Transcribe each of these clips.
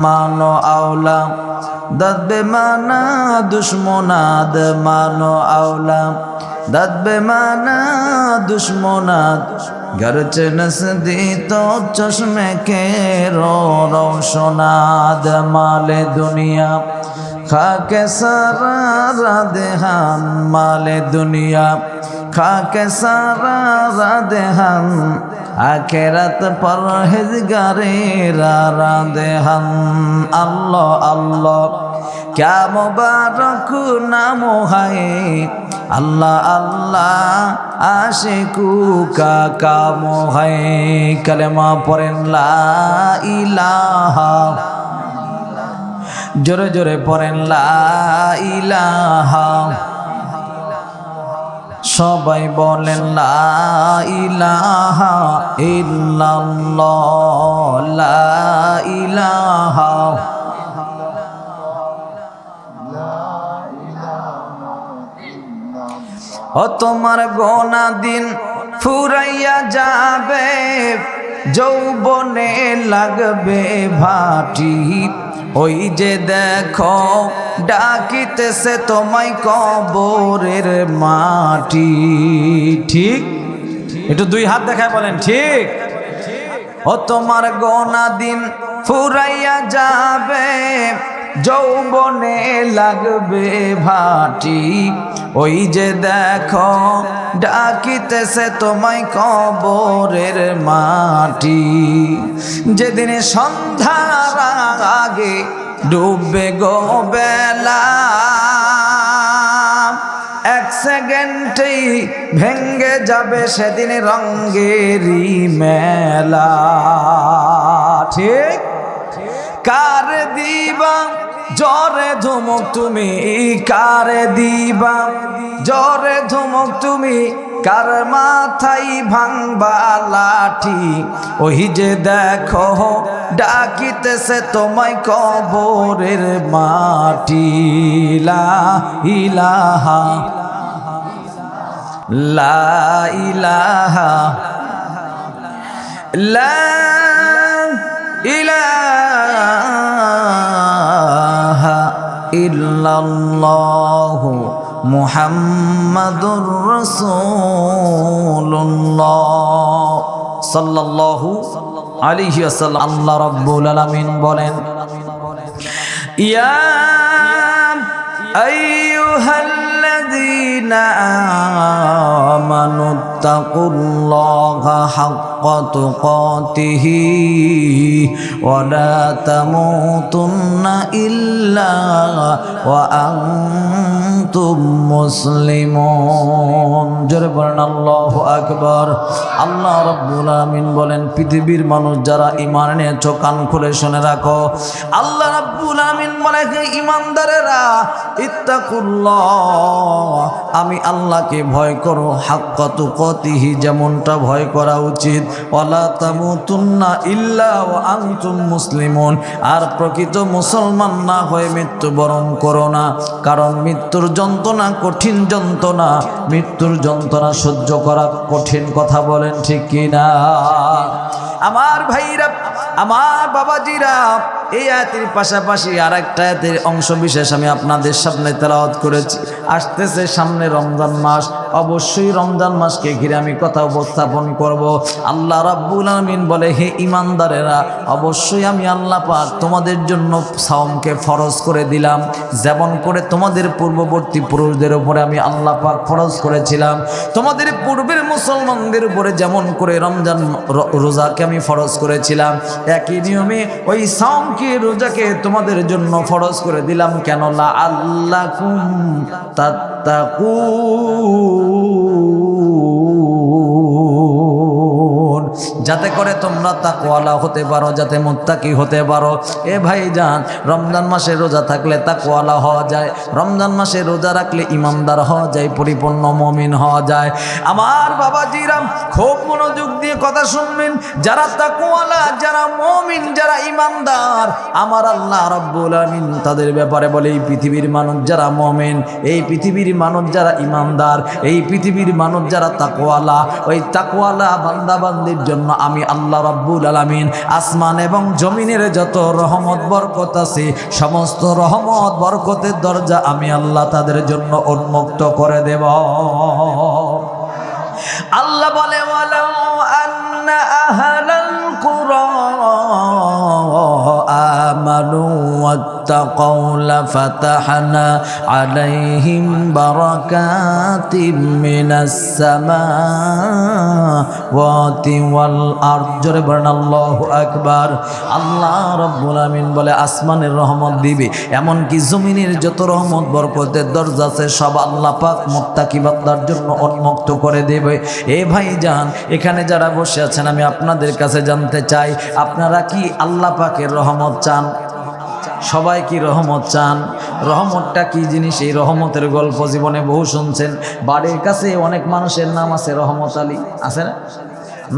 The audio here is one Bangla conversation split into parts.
मानो औला दद बेमाना दुश्मनाद मानो औला दद बेमाना दुश्मनाद गरचे नसदी तो चश्मे के रो रोशनाद माले दुनिया खाके सारा रादेहान माले दुनिया खाके सारा रादेहान आखिरत परहेज़गारे रादेहान अल्लाह अल्लाह क्या मुबारक नाम है अल्लाह अल्लाह आशिकू का काम है कलमा पढ़ें ला इलाहा जोरे जोरे पढ़ें ला इलाहा सबाई बोलें ला इलाहा इल्लल्लाह ला इलाहा ओ तुम्हार गोना दिन फुराइया जाबे যৌবনে লাগবে ভাটি ওই যে দেখো ডাকিতেছে তোমায় কবরের মাটি ঠিক একটু দুই হাত দেখায় বলেন ঠিক ও তোমার গোনা দিন ফুরাইয়া যাবে যৌবনে লাগবে ভাটি ওই যে দেখো ডাকিতেছে তোমায় কবরের মাটি যেদিন সন্ধ্যার আগে ডুববে গো বেলা এক সেকেন্ডেই ভেঙ্গে যাবে সেদিন রঙেরই মেলা ঠিক কার দিবা জরে ধুমুক তুমি কারে দিবা জরে ধুমুক তুমি কার মাথায় ভাঙবা লাঠি ওই যে দেখো ডাকিতেছে তোমায় কবরের মাটি লা ইলাহা লা ইলাহা লা ইলাহা ইল্লাল্লাহু মুহাম্মাদুর রাসূলুল্লাহ সাল্লাল্লাহু আলাইহি ওয়াসাল্লাম আল্লাহ রাব্বুল আলামিন বলেন ইয়া আইয়ুহাল্লাযীনা আমানুত্তাকুল্লাহা হাক্কা তুকাতিহি ওয়া লা তামুতুন্না ইল্লা ওয়া আনতুম মুসলিমুন জোরে বলেন আল্লাহু আকবার আল্লাহ রাব্বুল আলামিন বলেন পৃথিবীর মানুষ যারা ঈমান এনেছো কান খুলে শুনে রাখো আল্লাহ রাব্বুল আলামিন বলে হে ঈমানদারেরা ইত্তাকুল্লাহ আমি আল্লাহকে ভয় করো হাক্কা তুকাতিহি যেমনটা ভয় করা উচিত ওয়ালা তামুতুন্না ইল্লা ওয়া আনতুম মুসলিমুন আর প্রকৃত মুসলমান না হয়ে মৃত্যুবরণ করো না কারণ মৃত্যুর যন্ত্রণা কঠিন যন্ত্রণা মৃত্যুর যন্ত্রণা সহ্য করা কঠিন কথা বলেন ঠিক কি না আমার ভাইরা আমার বাবাজিরা এই আয়াতের পাশাপাশি আরেকটা আয়াতের অংশ বিশেষ আমি আপনাদের সামনে তেলাওয়াত করেছি আসতেছে সামনে রমজান মাস অবশ্যই রমজান মাসকে ঘিরে আমি কথা উপস্থাপন করব আল্লাহ রাব্বুল আলামিন বলে হে ঈমানদারেরা অবশ্যই আমি আল্লাহ পাক তোমাদের জন্য সাওমকে ফরজ করে দিলাম যেমন করে তোমাদের পূর্ববর্তী পুরুষদের উপরে আমি আল্লাহ পাক ফরজ করেছিলাম তোমাদের পূর্বের মুসলমানদের উপরে যেমন করে রমজান রোজাকে আমি ফরজ করেছিলাম একই নিয়মে ওই সাওমকে রোজাকে তোমাদের জন্য ফরজ করে দিলাম কেন লা আল্লাকুম তাত্তাকুন যাতে করে তোমরা তাকওয়ালা হতে পারো যাতে মুত্তাকি হতে পারো এ ভাইজান রমজান মাসে রোজা থাকলে তাকওয়ালা হওয়া যায় রমজান মাসে রোজা রাখলে ইমানদার হওয়া যায় পরিপূর্ণ মুমিন হওয়া যায় আমার বাবাজিরা খুব মনোযোগ দিয়ে কথা শুনবেন যারা তাকওয়ালা যারা মুমিন যারা ইমানদার আমার আল্লাহ রাব্বুল আলামিন তাদের ব্যাপারে বলে এই পৃথিবীর মানুষ যারা মুমিন এই পৃথিবীর মানুষ যারা ইমানদার এই পৃথিবীর মানুষ যারা তাকওয়ালা ওই তাকওয়ালা বান্দা বান্দির জন্য আমি আল্লাহ রাব্বুল আলামিন আসমান এবং জমিনের যত রহমত বরকত আছে সমস্ত রহমত বরকতের দরজা আমি আল্লাহ তাদের জন্য উন্মুক্ত করে দেব। আল্লাহ বলে ওয়ালাউ আন্না আহলাল কুরা আমানু ওয়াত্তাকাউ লাফাতাহনা আলাইহিম বারাকাতিম মিনাস সামাওয়াতি ওয়াল আরদ। জোরে বলেন আল্লাহু আকবার। আল্লাহ রাব্বুল আমিন বলে আসমানের রহমত দিবে, এমনকি জমিনের যত রহমত বরকতের দরজা আছে সব আল্লাহ পাক মুত্তাকি বান্দার জন্য উন্মুক্ত করে দেবে। এ ভাইজান, এখানে যারা বসে আছেন আমি আপনাদের কাছে জানতে চাই, আপনারা কি আল্লাহ পাকের রহমত চান? সবাই কি রহমত চান? রহমতটা কি জিনিস? এই রহমতের গল্প জীবনে বহু শুনছেন। বাড়ির কাছে অনেক মানুষের নাম আছে রহমত আলী, আছে না?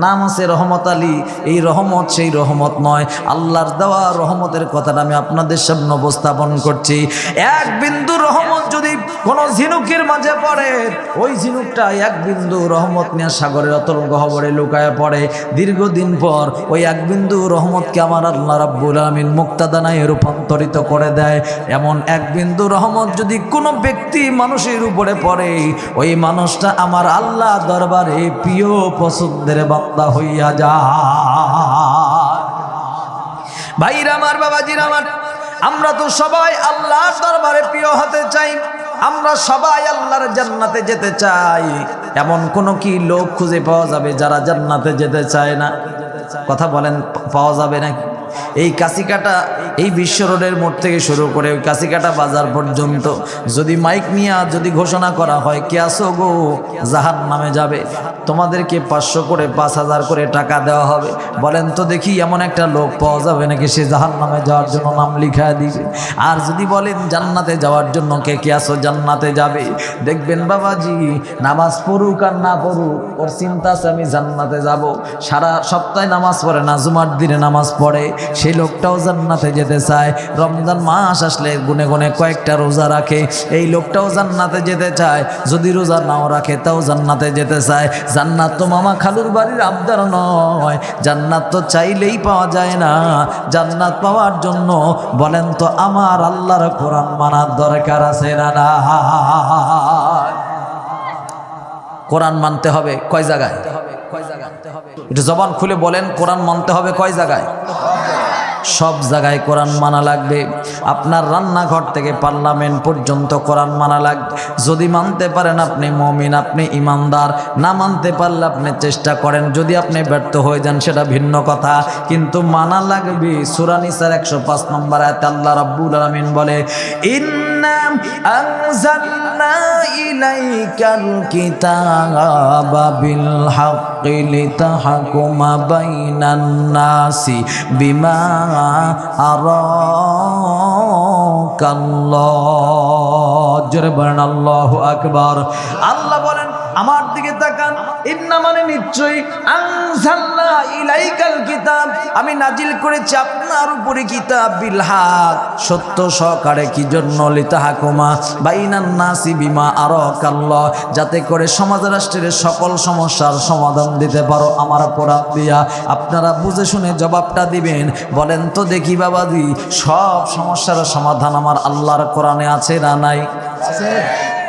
নাম আছে রহমত আলী। এই রহমত সেই রহমত নয়। আল্লাহর দেওয়া রহমতের কথাটা আমি আপনাদের সামনে উপস্থাপন করছি। এক বিন্দু রহমত যদি কোনো ঝিনুকের মাঝে পড়ে, ওই ঝিনুকটা এক বিন্দু রহমত নিয়ে সাগরের অতল গহ্বরে লুকায় পড়ে। দীর্ঘদিন পর ওই এক বিন্দু রহমতকে আমার আল্লাহ রাব্বুল আমিন মুক্তাদানায় রূপান্তরিত করে দেয়। এমন এক বিন্দু রহমত যদি কোনো ব্যক্তি মানুষের উপরে পড়ে, ওই মানুষটা আমার আল্লাহ দরবারে প্রিয় পছন্দের বান্দা হইয়া যায়। ভাইরা আমার, বাবাজিরা আমার, আমরা তো সবাই আল্লাহর দরবারে প্রিয় হতে চাই। আমরা সবাই আল্লাহর জান্নাতে যেতে চাই। এমন কোন কি লোক খুঁজে পাওয়া যাবে যারা জান্নাতে যেতে চায় না? কথা বলেন, পাওয়া যাবে নাকি? এই কাশিকাটা, এই বিশ্ব রোডের মোড় থেকে শুরু করে ওই কাশিকাটা বাজার পর্যন্ত যদি মাইক নিয়ে যদি ঘোষণা করা হয় কে আসো গো জাহান্নামে যাবে, তোমাদেরকে 500 করে 5000 করে টাকা দেওয়া হবে, বলেন তো দেখি এমন একটা লোক পাওয়া যাবে নাকি সে জাহান্নামে যাওয়ার জন্য নাম লিখায় দিবে? আর যদি বলেন জান্নাতে যাওয়ার জন্য কে কে আসো জান্নাতে যাবে, দেখবেন বাবাজি নামাজ পড়ুক আর না পড়ুক ওর চিন্তা আছে আমি জান্নাতে যাব। সারা সপ্তাহে নামাজ পড়ে না, জুমার দিনে নামাজ পড়ে, সেই লোকটাও জান্নাতে যেতে চায়। রমজান মাস আসলে গুনে গুনে কয়েকটা রোজা রাখে, এই লোকটাও জান্নাতে যেতে চায়। যদি রোজা নাও রাখে তাও জান্নাতে যেতে চায়। জান্নাত তো মামা খালুর বাড়ির আবদার নয়, জান্নাত তো চাইলেই পাওয়া যায় না। জান্নাত পাওয়ার জন্য বলেন তো আমার আল্লাহর কোরআন মানার দরকার আছে না? না, কোরআন মানতে হবে কয় জায়গায়? একটু জবান খুলে বলেন, কোরআন মানতে হবে কয় জায়গায়? সব জায়গায় কোরআন মানা লাগবে। আপনার রান্নাঘর থেকে পার্লামেন্ট পর্যন্ত কোরআন মানা লাগবে। যদি মানতে পারেন আপনি মুমিন, আপনি ইমানদার। না মানতে পারলে আপনি চেষ্টা করেন, যদি আপনি ব্যর্থ হয়ে যান সেটা ভিন্ন কথা, কিন্তু মানা লাগবে। সূরা নিসার 105 নম্বর আয়াতে আল্লাহ রাব্বুল আলামিন বলে, ইন্না আনজালনা ইলাইকাল কিতাবা বিল হাক্কি লিতাহকুমা বাইনান নাসি বিমা আরাকাল্লাহ। জোরে বলেন আল্লাহু আকবার। আল্লাহ বলেন আমার দিকে তাকান, ইন্না মানে নিশ্চয়ই, আনজালনা ইলাইকাল কিতাব আমি নাজিল করেছি আপনার উপরে কিতাব, বিল হক সত্য সহকারে। কি জন্য? লিতাহকুমা বাইনান নাসি বিমা আরাকাল্লাহ, যাতে করে সমাজ রাষ্ট্রের সকল সমস্যার সমাধান দিতে পারো আমার কোরআন দিয়া। আপনারা বুঝে শুনে জবাবটা দিবেন। বলেন তো দেখি বাবাজি, সব সমস্যার সমাধান আমার আল্লাহর কোরআনে আছে না নাই? আছে।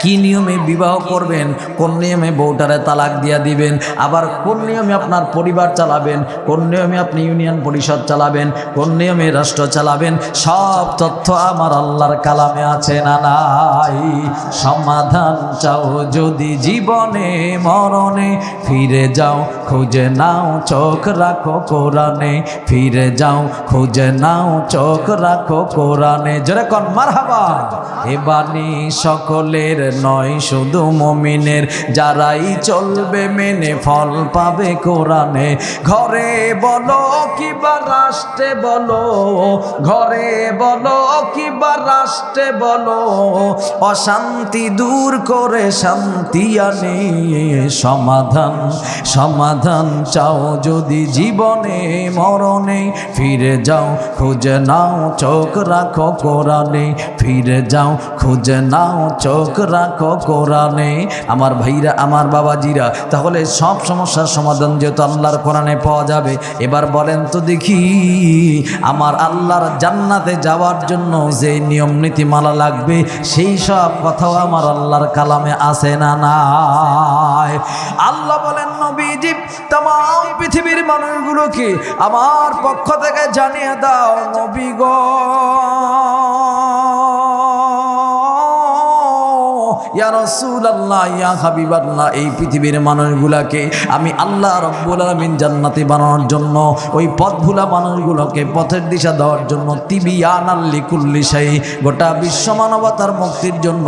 কি নিয়মে বিবাহ করবেন, কোন নিয়মে বউটারে তালাক দিয়া দিবেন, আবার কোন নিয়মে আপনার পরিবার চালাবেন, কোন নিয়মে আপনি ইউনিয়ন পরিষদ চালাবেন, কোন নিয়মে রাষ্ট্র চালাবেন, সব তথ্য আমার আল্লাহর কালামে আছে না নাই? সমাধান চাও যদি জীবনে মরণে, ফিরে যাও খুঁজে নাও চোখ রাখো কোরআনে, ফিরে যাও খুঁজে নাও চোখ রাখো কোরআনে। জোরে কোন মারহাবা। এ বাণী সকলের নয় শুধু মুমিনের, যারাই চলবে মেনে ফল পাবে কোরআনে। ঘরে বলো কিবা রাষ্ট্রে বলো, ঘরে বলো কিবা রাষ্ট্রে বলো, অশান্তি দূর করে শান্তি আনে। সমাধান সমাধান চাও যদি জীবনে মরণে, ফিরে যাও খুঁজে নাও চোখ রাখো কোরআনে, ফিরে যাও খুঁজে নাও চোখ রাখো কোরআনে। আমার ভাইরা, আমার বাবাজিরা, তাহলে সব সমস্যার সমাধান যেহেতু আল্লাহর কোরআনে পাওয়া যাবে, এবার বলেন তো দেখি, আমার আল্লাহর জান্নাতে যাওয়ার জন্য যে নিয়ম নীতিমালা লাগবে সেই সব কথাও আমার আল্লাহর কালামে আছে না নাই? আল্লাহ বলেন, নবীজি तमाम পৃথিবীর মানুষগুলোকে আমার পক্ষ থেকে জানিয়ে দাও, নবী গো, ইয়া রাসূলুল্লাহ, ইয়া হাবিবাল্লাহ, এই পৃথিবীর মানুষগুলোকে আমি আল্লাহ রাব্বুল আলামিন জান্নাতি বানানোর জন্য, ওই পথভুলা মানুষগুলোকে পথের দিশা দেওয়ার জন্য, তিবিয়ানাল লিকুল্লি শাই, গোটা বিশ্ব মানবতার মুক্তির জন্য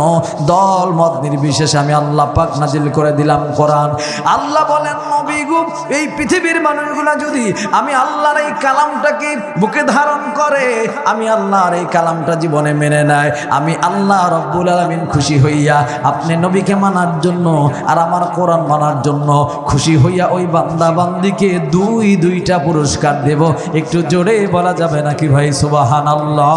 দল মত নির্বিশেষে আমি আল্লাহ পাক নাজিল করে দিলাম কোরআন। আল্লাহ বলেন, নবী গো, এই পৃথিবীর মানুষগুলো যদি আমি আল্লাহর এই কালামটাকে বুকে ধারণ করে, আমি আল্লাহর এই কালামটা জীবনে মেনে নেয়, আমি আল্লাহ রাব্বুল আলামিন খুশি হইয়া আপনি নবীকে মানার জন্য আর আমার কোরআন মানার জন্য খুশি হইয়া ওই বান্দা বান্দিকে দুইটা পুরস্কার দেব। একটু জোরে বলা যাবে নাকি ভাই? সুবহানাল্লাহ।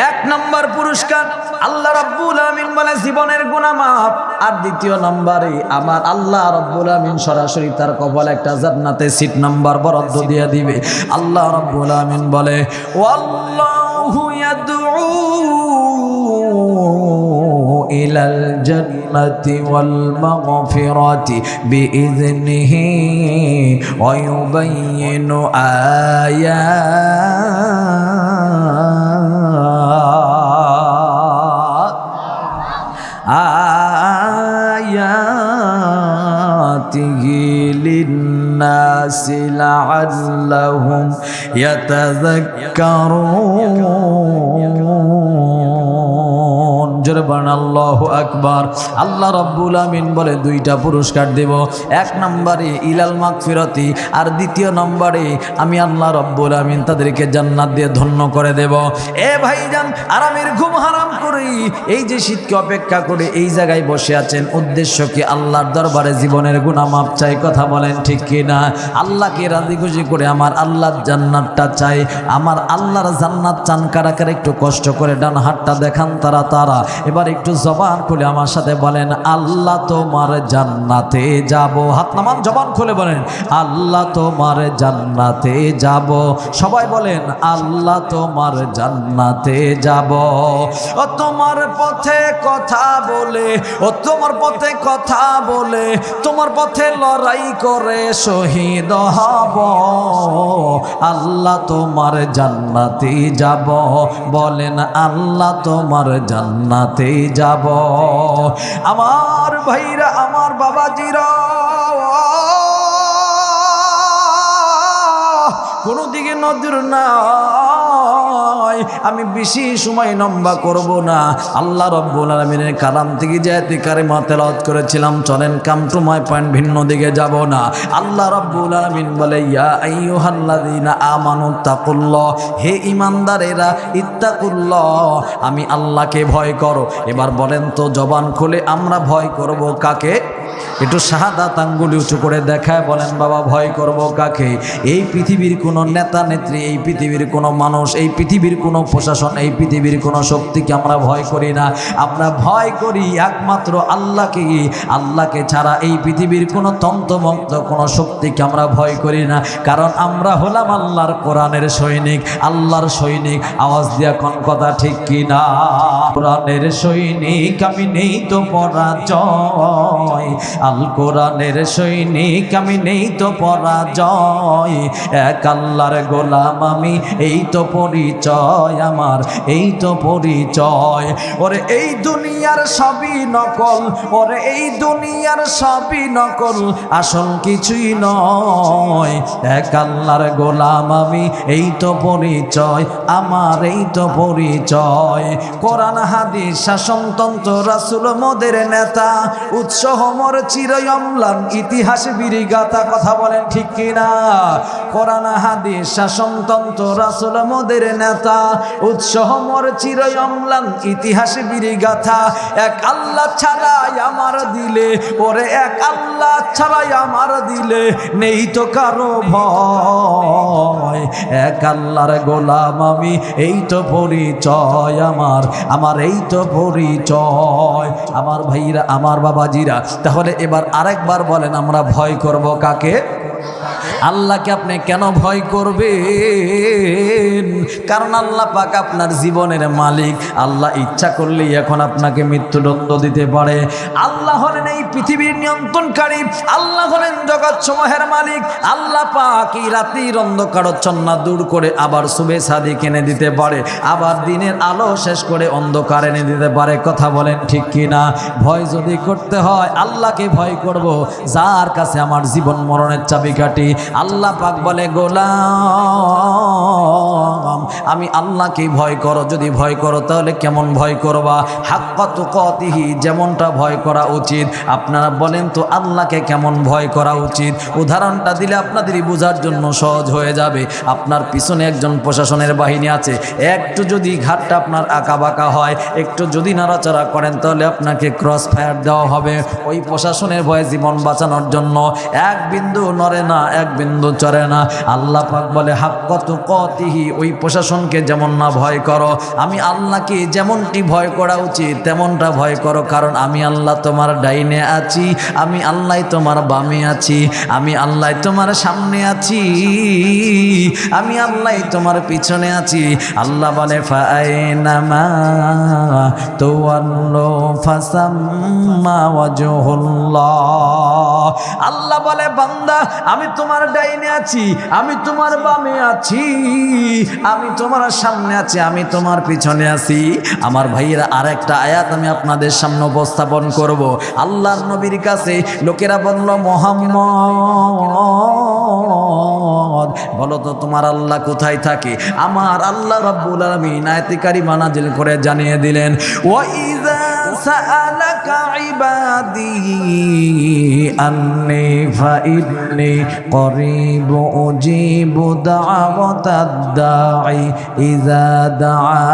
এক নম্বর পুরস্কার আল্লাহ রাব্বুল আমিন বলে জীবনের গুনাহ মাফ, আর দ্বিতীয় নম্বরে আমার আল্লাহ রাব্বুল আমিন সরাসরি তার কপালে একটা জান্নাতে সিট নাম্বার বরাদ্দ দিয়ে দিবে। আল্লাহ রাব্বুল আমিন বলে, ওয়াল্লাহু ইয়াদউ ইলাল জান্নাতি ওয়াল মাগফিরাতি বিইذনিহি ওয়া ইউবাইয়িনু আয়াতিহি লিন্নাসি লাআল্লাহুম ইয়াতাযাক্কারুন। জোরে বলেন আল্লাহু আকবার। আল্লাহ রাব্বুল আমিন বলে দুইটা পুরস্কার দেব। এক নম্বরে ইলাল মাগফিরাতি, আর দ্বিতীয় নম্বরে আমি আল্লাহ রাব্বুল আমিন তাদেরকে জান্নাত দিয়ে ধন্য করে দেব। এ ভাইজান, আরামের ঘুম হারাম করে এই যে শীতকে অপেক্ষা করে এই জায়গায় বসে আছেন, উদ্দেশ্য কি? আল্লাহর দরবারে জীবনের গুনাহ মাপ চাই। কথা বলেন ঠিক কিনা? আল্লাহকে রাজি খুশি করে আমার আল্লাহর জান্নাতটা চাই। আমার আল্লাহর জান্নাত চান কারা কারা? একটু কষ্ট করে ডান হাতটা দেখান তারা তারা। এবার একটু জবান খুলে আমার সাথে বলেন, আল্লাহ তোমার জান্নাতে যাব। হাত নামান, জবান খুলে বলেন, আল্লাহ তোমার জান্নাতে যাব। সবাই বলেন, আল্লাহ তোমার জান্নাতে যাব। ও তোমার পথে কথা বলে, ও তোমার পথে কথা বলে, তোমার পথে লড়াই করে শহীদ হব। আল্লাহ তোমার জান্নাতে যাব। বলেন, আল্লাহ তোমার জান্নাতে যাব। আমার ভাইরা, আমার বাবাজিরা, কোনো দিকে নজর নাই। আমি বেশি সময় লম্বা করব না। আল্লাহ রাব্বুল আলামিনের কালাম থেকে যে আয়াতে কারিমা তেলাওয়াত করেছিলাম, চলেন কাম টু মাই পয়েন্ট, ভিন্ন দিকে যাব না। আল্লাহ রাব্বুল আলামিন বলে, ইয়া আইয়ুহাল্লাযীনা আমানু তাকুল্লাহ, হে ঈমানদারেরা, ইত্তাকুল্লাহ, আমি আল্লাহকে ভয় করো। এবার বলেন তো, জবান খুলে আমরা ভয় করব কাকে? একটু শাহাদাত আঙ্গুলি উঁচু করে দেখায় বলেন, বাবা ভয় করব কাকে? এই পৃথিবীর কোনো নেতা নেত্রী, এই পৃথিবীর কোনো মানুষ, এই পৃথিবীর কোনো প্রশাসন, এই পৃথিবীর কোনো শক্তিকে আমরা ভয় করি না। আমরা ভয় করি একমাত্র আল্লাহকে। আল্লাহকে ছাড়া এই পৃথিবীর কোনো তন্ত্রমন্ত্র, কোনো শক্তিকে আমরা ভয় করি না। কারণ আমরা হলাম আল্লাহর কোরআনের সৈনিক, আল্লাহর সৈনিক। আওয়াজ দিয়া কোন কথা ঠিক কিনা? কোরআনের সৈনিক আমি, নেই তো পরাজয়। আল কোরআনের সৈনিক আমি, নেই তো পরাজয়। এক আল্লাহর গোলাম আমি, এই তো পরিচয় আমার, এই তো পরিচয়। ওরে এই দুনিয়ার সবই নকল, ওরে এই দুনিয়ার সবই নকল, আসল কিছুই নয়। এক আল্লাহর গোলাম আমি, এই তো পরিচয় আমার, এই তো পরিচয়। কোরআন হাদিস শাসনতন্ত্র, রাসূল মোদের নেতা, উৎসাহ মোর চিরই অম্লান ইতিহাস বিরিগাতা, কথা বলেন ঠিক কিনা? কোরআন হাদিস শাসনতন্ত্র রাসূল মোদের নেতা, উৎসাহ মোর চিরই অম্লান ইতিহাস বিরিগাথা। এক আল্লাহ ছাড়াই আমার দিলে, ওরে এক আল্লাহ ছাড়াই আমার দিলে নেই তো কারো ভয়। এক আল্লাহর গোলাম আমি, এই তো পরিচয় আমার, আমার এই তো পরিচয়। আমার ভাইরা, আমার বাবাজিরা, তাহলে এবার আরেকবার বলেন, আমরা ভয় করব কাকে? আল্লাহকে আপনি কেন ভয় করবেন? কারণ আল্লাহ পাক আপনার জীবনের মালিক। আল্লাহ ইচ্ছা করলেই এখন আপনাকে মৃত্যুদণ্ড দিতে পারে। আল্লাহ হলেন এই পৃথিবীর নিয়ন্ত্রণকারী, আল্লাহ হলেন জগৎ সমূহের মালিক। আল্লাহ পাক এই রাত্রির অন্ধকারচ্ছন্ন দূর করে আবার শুভে সাদিক এনে দিতে পারে, আবার দিনের আলো শেষ করে অন্ধকার এনে দিতে পারে। কথা বলেন ঠিক কিনা? ভয় যদি করতে হয় আল্লাহকে ভয় করব, যার কাছে আমার জীবন মরণের চাবিকাঠি। আল্লাহ পাক বলে, গোলাম আমি আল্লাহকে ভয় করো। যদি ভয় করো তাহলে কেমন ভয় করবা? হাক্কা তুকাতিহি, যেমনটা ভয় করা উচিত। আপনারা বলেন তো আল্লাহকে কেমন ভয় করা উচিত? উদাহরণটা দিলে আপনাদেরই বোঝার জন্য সহজ হয়ে যাবে। আপনার পিছনে একজন প্রশাসনের বাহিনী আছে, একটু যদি ঘাটটা আপনার আঁকা বাঁকা হয়, একটু যদি নাড়াচাড়া করেন তাহলে আপনাকে ক্রস ফায়ার দেওয়া হবে। ওই প্রশাসনের ভয়ে জীবন বাঁচানোর জন্য এক বিন্দু নড়ে না, এক বিন্দু চড়ে না। আল্লাহ পাক বলে, হাক্কা তুকাতিহি, ওই প্রশাসনকে যেমন না ভয় করো, আমি আল্লাহকে যেমনটি ভয় করা উচিত তেমনটা ভয় করো। কারণ আমি আল্লাহ তোমার ডাইনে আছি, আমি আল্লাহ তোমার বামে আছি, আমি আল্লাহ তোমার সামনে আছি, আমি আল্লাহ তোমার পিছনে আছি। আল্লাহ বলে, ফাআইনামা তুওয়াল্লু ফাসাম্মা ওয়াজহুল্লাহ। আল্লাহ বলে, বান্দা আমি তোমার ডাইনে আছি, আমি তোমার বামে আছি, আমি তোমার সামনে আছি, আমি তোমার পিছনে আছি। আমার ভাইয়েরা, আরেকটা আয়াত আমি আপনাদের সামনে উপস্থাপন করব। আল্লাহর নবীর কাছে লোকেরা বলল, মুহাম্মদ বলো তো তোমার আল্লাহ কোথায় থাকে? আমার আল্লাহ রাব্বুল আলামিন আয়াতে কারিমা নাজিল করে জানিয়ে দিলেন, ওয়া ইযা সাআলাকা ইবাদি আন্নী ফাইন্নী করিব উজিবু দাওয়াতাদ দাঈ ইযা দাআন।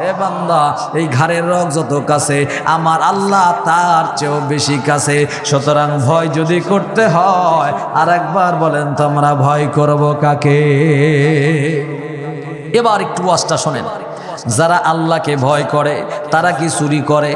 এ বান্দা, এই ঘাড়ের রগ যত কাছে, আমার আল্লাহ তার চেয়েও বেশি কাছে। সুতরাং ভয় যদি করতে হয়, আর একবার বলেন তো আমরা ভয় করব কাকে? এবার একটু ওয়াজটা শোনেন। যারা আল্লাহকে ভয় করে তারা কি চুরি করে?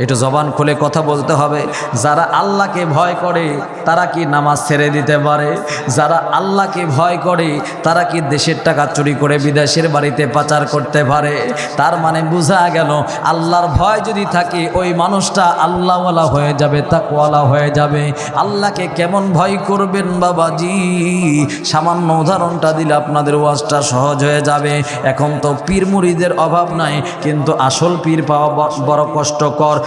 একটু জবান খুলে কথা বলতে হবে। যারা আল্লাহকে ভয় করে তারা কি নামাজ ছেড়ে দিতে পারে? যারা আল্লাহকে ভয় করে তারা কি দেশের টাকা চুরি করে বিদেশের বাড়িতে পাচার করতে পারে? তার মানে বোঝা গেল, আল্লাহর ভয় যদি থাকে ওই মানুষটা আল্লাহওয়ালা হয়ে যাবে, তাকওয়ালা হয়ে যাবে। আল্লাহকে কেমন ভয় করবেন বাবাজি? সামান্য উদাহরণটা দিলে আপনাদের ওয়াজটা সহজ হয়ে যাবে। এখন তো পীর মুরিদের অভাব নাই, কিন্তু আসল পীর পাওয়া বড় কষ্টকর।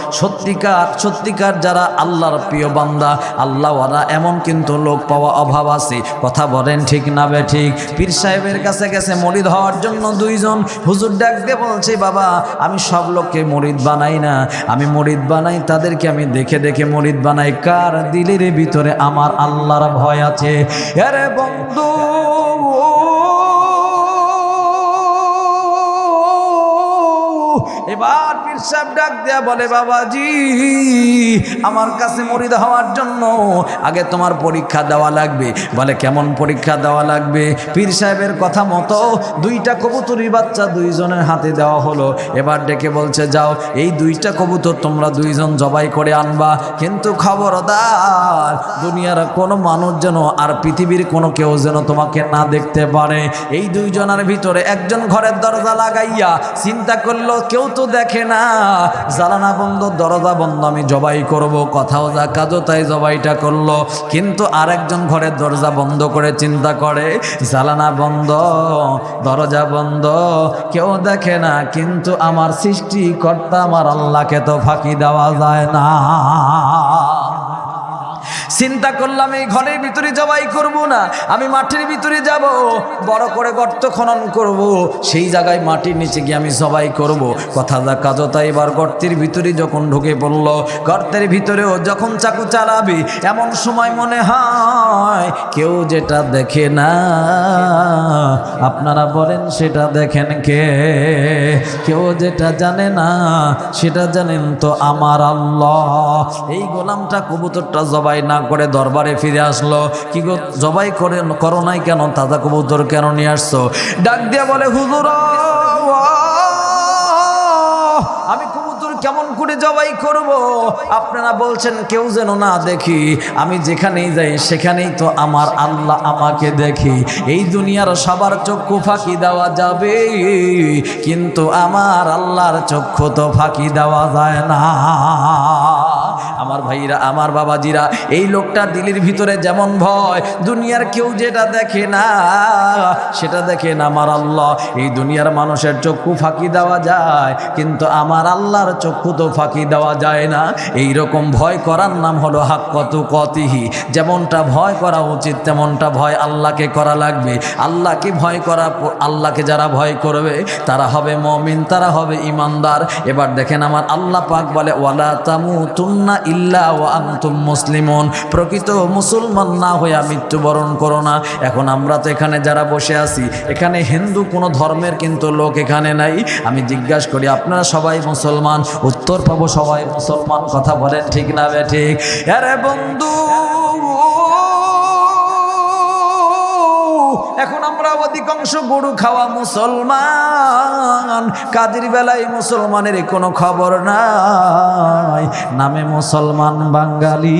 সত্যিকার যারা আল্লাহর প্রিয় বান্দা, আল্লাহওয়ালা, এমন কিন্তু লোক পাওয়া অভাব আছে। কথা বলেন ঠিক না বে ঠিক? পীর সাহেবের কাছে গেছে মুরিদ হওয়ার জন্য দুইজন। হুজুর ডাক দিয়ে বলছে, বাবা আমি সব লোককে মুরিদ বানাই না, আমি মুরিদ বানাই তাদেরকে আমি দেখে দেখে মুরিদ বানাই, কার দিলের ভিতরে আমার আল্লাহর ভয় আছে। আরে বন্ধু, এবার পীর সাহেব ডাক দেয়া বলে, বাবাজি আমার কাছে মুরিদ হওয়ার জন্য আগে তোমার পরীক্ষা দেওয়া লাগবে। বলে, কেমন পরীক্ষা দেওয়া লাগবে? পীর সাহেবের কথা মতো দুইটা কবুতরি বাচ্চা দুইজনের হাতে দেওয়া হলো। এবার ডেকে বলছে, যাও এই দুইটা কবুতর তোমরা দুইজন জবাই করে আনবা, কিন্তু খবরদার দুনিয়ার কোনো মানুষ যেন আর পৃথিবীর কোনো কেউ যেন তোমাকে না দেখতে পারে। এই দুইজনের ভিতরে একজন ঘরের দরজা লাগাইয়া চিন্তা করলো, কেউ তো দেখে না, জানালা বন্ধ, দরজা বন্ধ, আমি জবাই করব। কথাও যা কাজও তাই জবাইটা করলো। কিন্তু আরেকজন ঘরের দরজা বন্ধ করে চিন্তা করে, জানালা বন্ধ, দরজা বন্ধ, কেউ দেখে না, কিন্তু আমার সৃষ্টিকর্তা আমার আল্লাহকে তো ফাঁকি দেওয়া যায় না। চিন্তা করলাম এই ঘরের ভিতরে জবাই করব না, আমি মাটির ভিতরে যাব, বড় করে গর্ত খনন করব, সেই জায়গায় মাটির নিচে গিয়ে আমি জবাই করব। কথা যা কাজ তাই। এবার গর্তের ভিতরে যখন ঢুকে পড়ল, গর্তের ভিতরেও যখন চাকু চালাবি, এমন সময় মনে হয় কেউ যেটা দেখে না, আপনারা বলেন সেটা দেখেন কে? কেউ যেটা জানে না সেটা জানেন তো আমার আল্লাহ। এই গোলামটা কবুতরটা জবাই না করে দরবারে ফিরে আসলো। কি গো, জবাই করো নাই কেন? তাজা কবুতর কেন নিয়ে আসছো? ডাক দিয়া বলে, হুজুর আমি কবুতর কেমন করে জবাই করব? আপনারা বলছেন কেউ যেন না দেখি, আমি যেখানেই যাই সেখানেই তো আমার আল্লাহ আমাকে দেখি। এই দুনিয়ার সবার চক্ষু ফাঁকি দেওয়া যাবে, কিন্তু আমার আল্লাহর চক্ষু তো ফাঁকি দেওয়া যায় না। আমার ভাইরা, আমার বাবাজিরা, এই লোকটা দিলের ভিতরে যেমন ভয়, দুনিয়ার কেউ যেটা দেখে না সেটা দেখেন আমার আল্লাহ। এই দুনিয়ার মানুষের চক্ষু ফাঁকি দেওয়া যায়, কিন্তু আমার আল্লাহর চক্ষু তো ফাঁকি দেওয়া যায় না। এই রকম ভয় করার নাম হলো হাক্কাতু কতিহি। যেমনটা ভয় করা উচিত তেমনটা ভয় আল্লাহকে করা লাগবে। আল্লাহকে ভয় করা, আল্লাহকে যারা ভয় করবে তারা হবে মুমিন, তারা হবে ইমানদার। এবার দেখেন আমার আল্লাহ পাক বলে, ওয়ালা তামুতুন্না ইল্লা ওয়া আনতুম মুসলিমুন। প্রকৃত মুসলমান না হয়ে মৃত্যুবরণ করো না। এখন আমরা তো এখানে যারা বসে আছি, এখানে হিন্দু কোনো ধর্মের কিন্তু লোক এখানে নাই। আমি জিজ্ঞাসা করি, আপনারা সবাই মুসলমান? উত্তর পাবো সবাই মুসলমান। কথা বলেন ঠিক না বে ঠিক? আরে বন্ধু, এখন আমরা অধিকাংশ গরু খাওয়া মুসলমান, কাজের বেলায় মুসলমানের কোনো খবর নাই। নামে মুসলমান বাঙালি,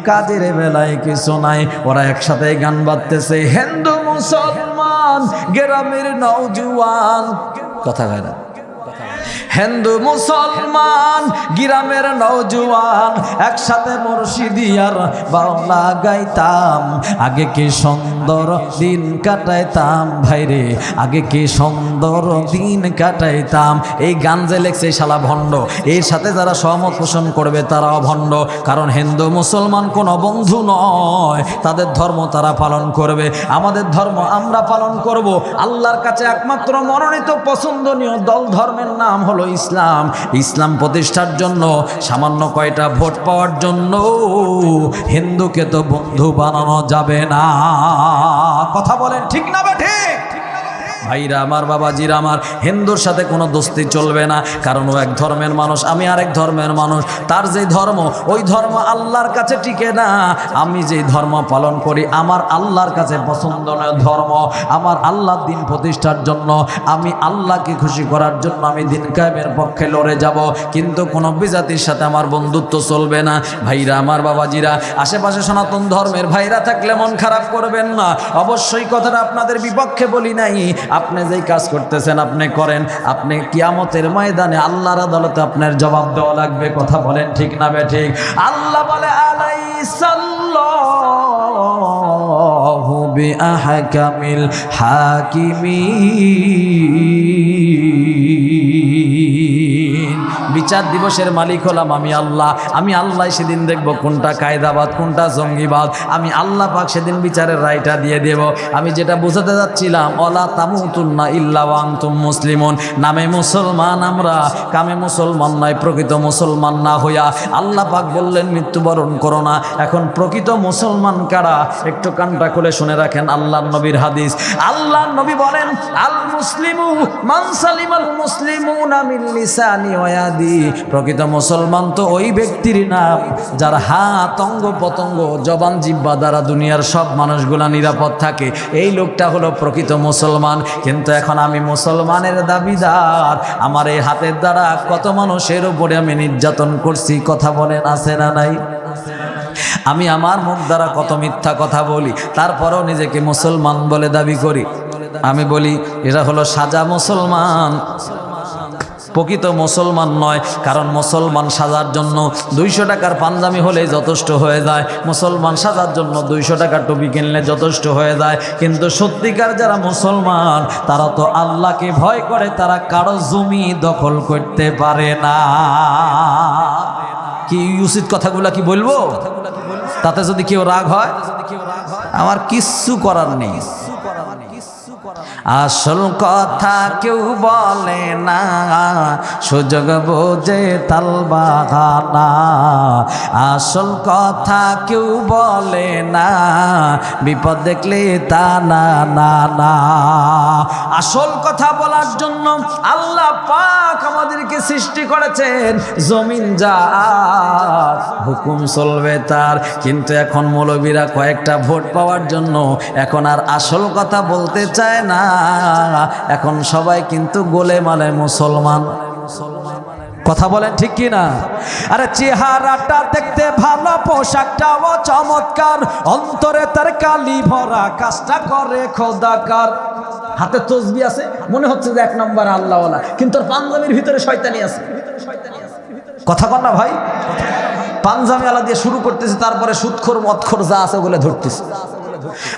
কাজের বেলায় কিছু নাই। ওরা একসাথে গান বাজতেছে, হিন্দু মুসলমান গ্রামের নওজোয়ান। কথা হয় না? হিন্দু মুসলমান গ্রামের নওজোয়ান একসাথে মুর্শিদিয়ার বাউলা গাইতাম। আগে কি সুন্দর দিন কাটাইতাম ভাইরে, আগে কি সুন্দর দিন কাটাইতাম। এই গান যে লেখছে শালা ভণ্ড, এর সাথে যারা সহমত পোষণ করবে তারাও ভণ্ড। কারণ হিন্দু মুসলমান কোনো বন্ধু নয়, তাদের ধর্ম তারা পালন করবে, আমাদের ধর্ম আমরা পালন করব। আল্লাহর কাছে একমাত্র মনোনীত পছন্দনীয় দল ধর্মের নাম হলো ইসলাম। ইসলাম প্রতিষ্ঠার জন্য সামান্য কয়টা ভোট পাওয়ার জন্য হিন্দুকে তো বন্ধু বানানো যাবে না। কথা বলেন ঠিক না বে ঠিক? ভাইরা আমার, বাবাজিরা আমার, হিন্দুর সাথে কোনো দোস্তি চলবে না। কারণ ও এক ধর্মের মানুষ, আমি আরেক ধর্মের মানুষ। তার যে ধর্ম, ওই ধর্ম আল্লাহর কাছে টিকে না। আমি যে ধর্ম পালন করি আমার আল্লাহর কাছে পছন্দনীয় ধর্ম। আমার আল্লাহর দিন প্রতিষ্ঠার জন্য, আমি আল্লাহকে খুশি করার জন্য আমি দিন কায়েমের পক্ষে লড়ে যাব। কিন্তু কোনো বিজাতির সাথে আমার বন্ধুত্ব চলবে না। ভাইরা আমার, বাবাজিরা, আশেপাশে সনাতন ধর্মের ভাইরা থাকলে মন খারাপ করবেন না। অবশ্যই কথাটা আপনাদের বিপক্ষে বলি নাই। আপনি যেই কাজ করতেছেন আপনি করেন, আপনি কিয়ামতের ময়দানে আল্লাহর আদালতে আপনার জবাব দেওয়া লাগবে। কথা বলেন ঠিক না বে ঠিক? আল্লাহ বলে, আলাইসাল্লাহু বিআহকামিল হাকিমিন। বিচার দিবসের মালিক হলাম আমি আল্লাহ। আমি আল্লাহ সেদিন দেখব কোনটা কায়দাবাদ কোনটা জঙ্গিবাদ। আমি আল্লাহ পাক সেদিন বিচারের রায়টা দিয়ে দেব। আমি যেটা বোঝাতে যাচ্ছিলাম, ওয়ালা তামুতুন্না ইল্লা ওয়া আনতুম মুসলিমুন। নামে মুসলমান আমরা, কামে মুসলমান নয়। প্রকৃত মুসলমান না হইয়া আল্লাহ পাক বললেন মৃত্যুবরণ করো না। এখন প্রকৃত মুসলমান কারা? একটু কানটা খুলে শুনে রাখেন আল্লাহর নবীর হাদিস। আল্লাহর নবী বলেন, আল মুসলিমু মান সালিমাল মুসলিমুনা মিন লিসানি ওয়া ইয়াদি। প্রকৃত মুসলমান তো ওই ব্যক্তির নাম যার হাত, অঙ্গ প্রত্যঙ্গ, জবান, জিহ্বা দ্বারা দুনিয়ার সব মানুষগুলা নিরাপদ থাকে। এই লোকটা হলো প্রকৃত মুসলমান। কিন্তু এখন আমি মুসলমানের দাবিদার, আমার এই হাতের দ্বারা কত মানুষের উপরে আমি নির্যাতন করছি। কথা বলেন আছে না নাই? আমি আমার মুখ দ্বারা কত মিথ্যা কথা বলি, তারপরেও নিজেকে মুসলমান বলে দাবি করি। আমি বলি এটা হলো সাজা মুসলমান, প্রকৃত মুসলমান নয়। কারণ মুসলমান সাজার জন্য 200 টাকার পাঞ্জাবি হলেই যথেষ্ট হয়ে যায়। মুসলমান সাজার জন্য 200 টাকার টুপি কিনলে যথেষ্ট হয়ে যায়। কিন্তু সত্যিকার যারা মুসলমান তারা তো আল্লাহকে ভয় করে, তারা কারো জমি দখল করতে পারে না। কি উচিত কথাগুলা কি বলবো? তাতে যদি কেউ রাগ হয় আমার কিচ্ছু করার নেই। আসল কথা কেউ বলে না, সুযোগ বোঝে তাল বাহানা। আসল কথা কেউ বলে না, বিপদ দেখলে তা না না না। আসল কথা বলার জন্য আল্লাহ পাক আমাদেরকে সৃষ্টি করেছেন, জমিন যা হুকুম চলবে তার। কিন্তু এখন মৌলবীরা কয়েকটা ভোট পাওয়ার জন্য এখন আর আসল কথা বলতে চায় না, এখন সবাই কিন্তু গোলেমালে মুসলমান। কথা বলেন ঠিক কি না? আরে চেহারাটা দেখতে ভালো, পোশাকটাও চমৎকার, অন্তরে তার কালি ভরা, কাজটা করে খোদাকার। হাতে তসবি আছে, মনে হচ্ছে যে এক নম্বর আল্লাহওয়ালা, কিন্তু ওর পাঞ্জাবির ভিতরে শয়তানি আছে। কথা কর না ভাই? পাঞ্জাবি আলা দিয়ে শুরু করতেছে, তারপরে সুদখোর মদখোর যা আছে ওগুলো ধরতেছে।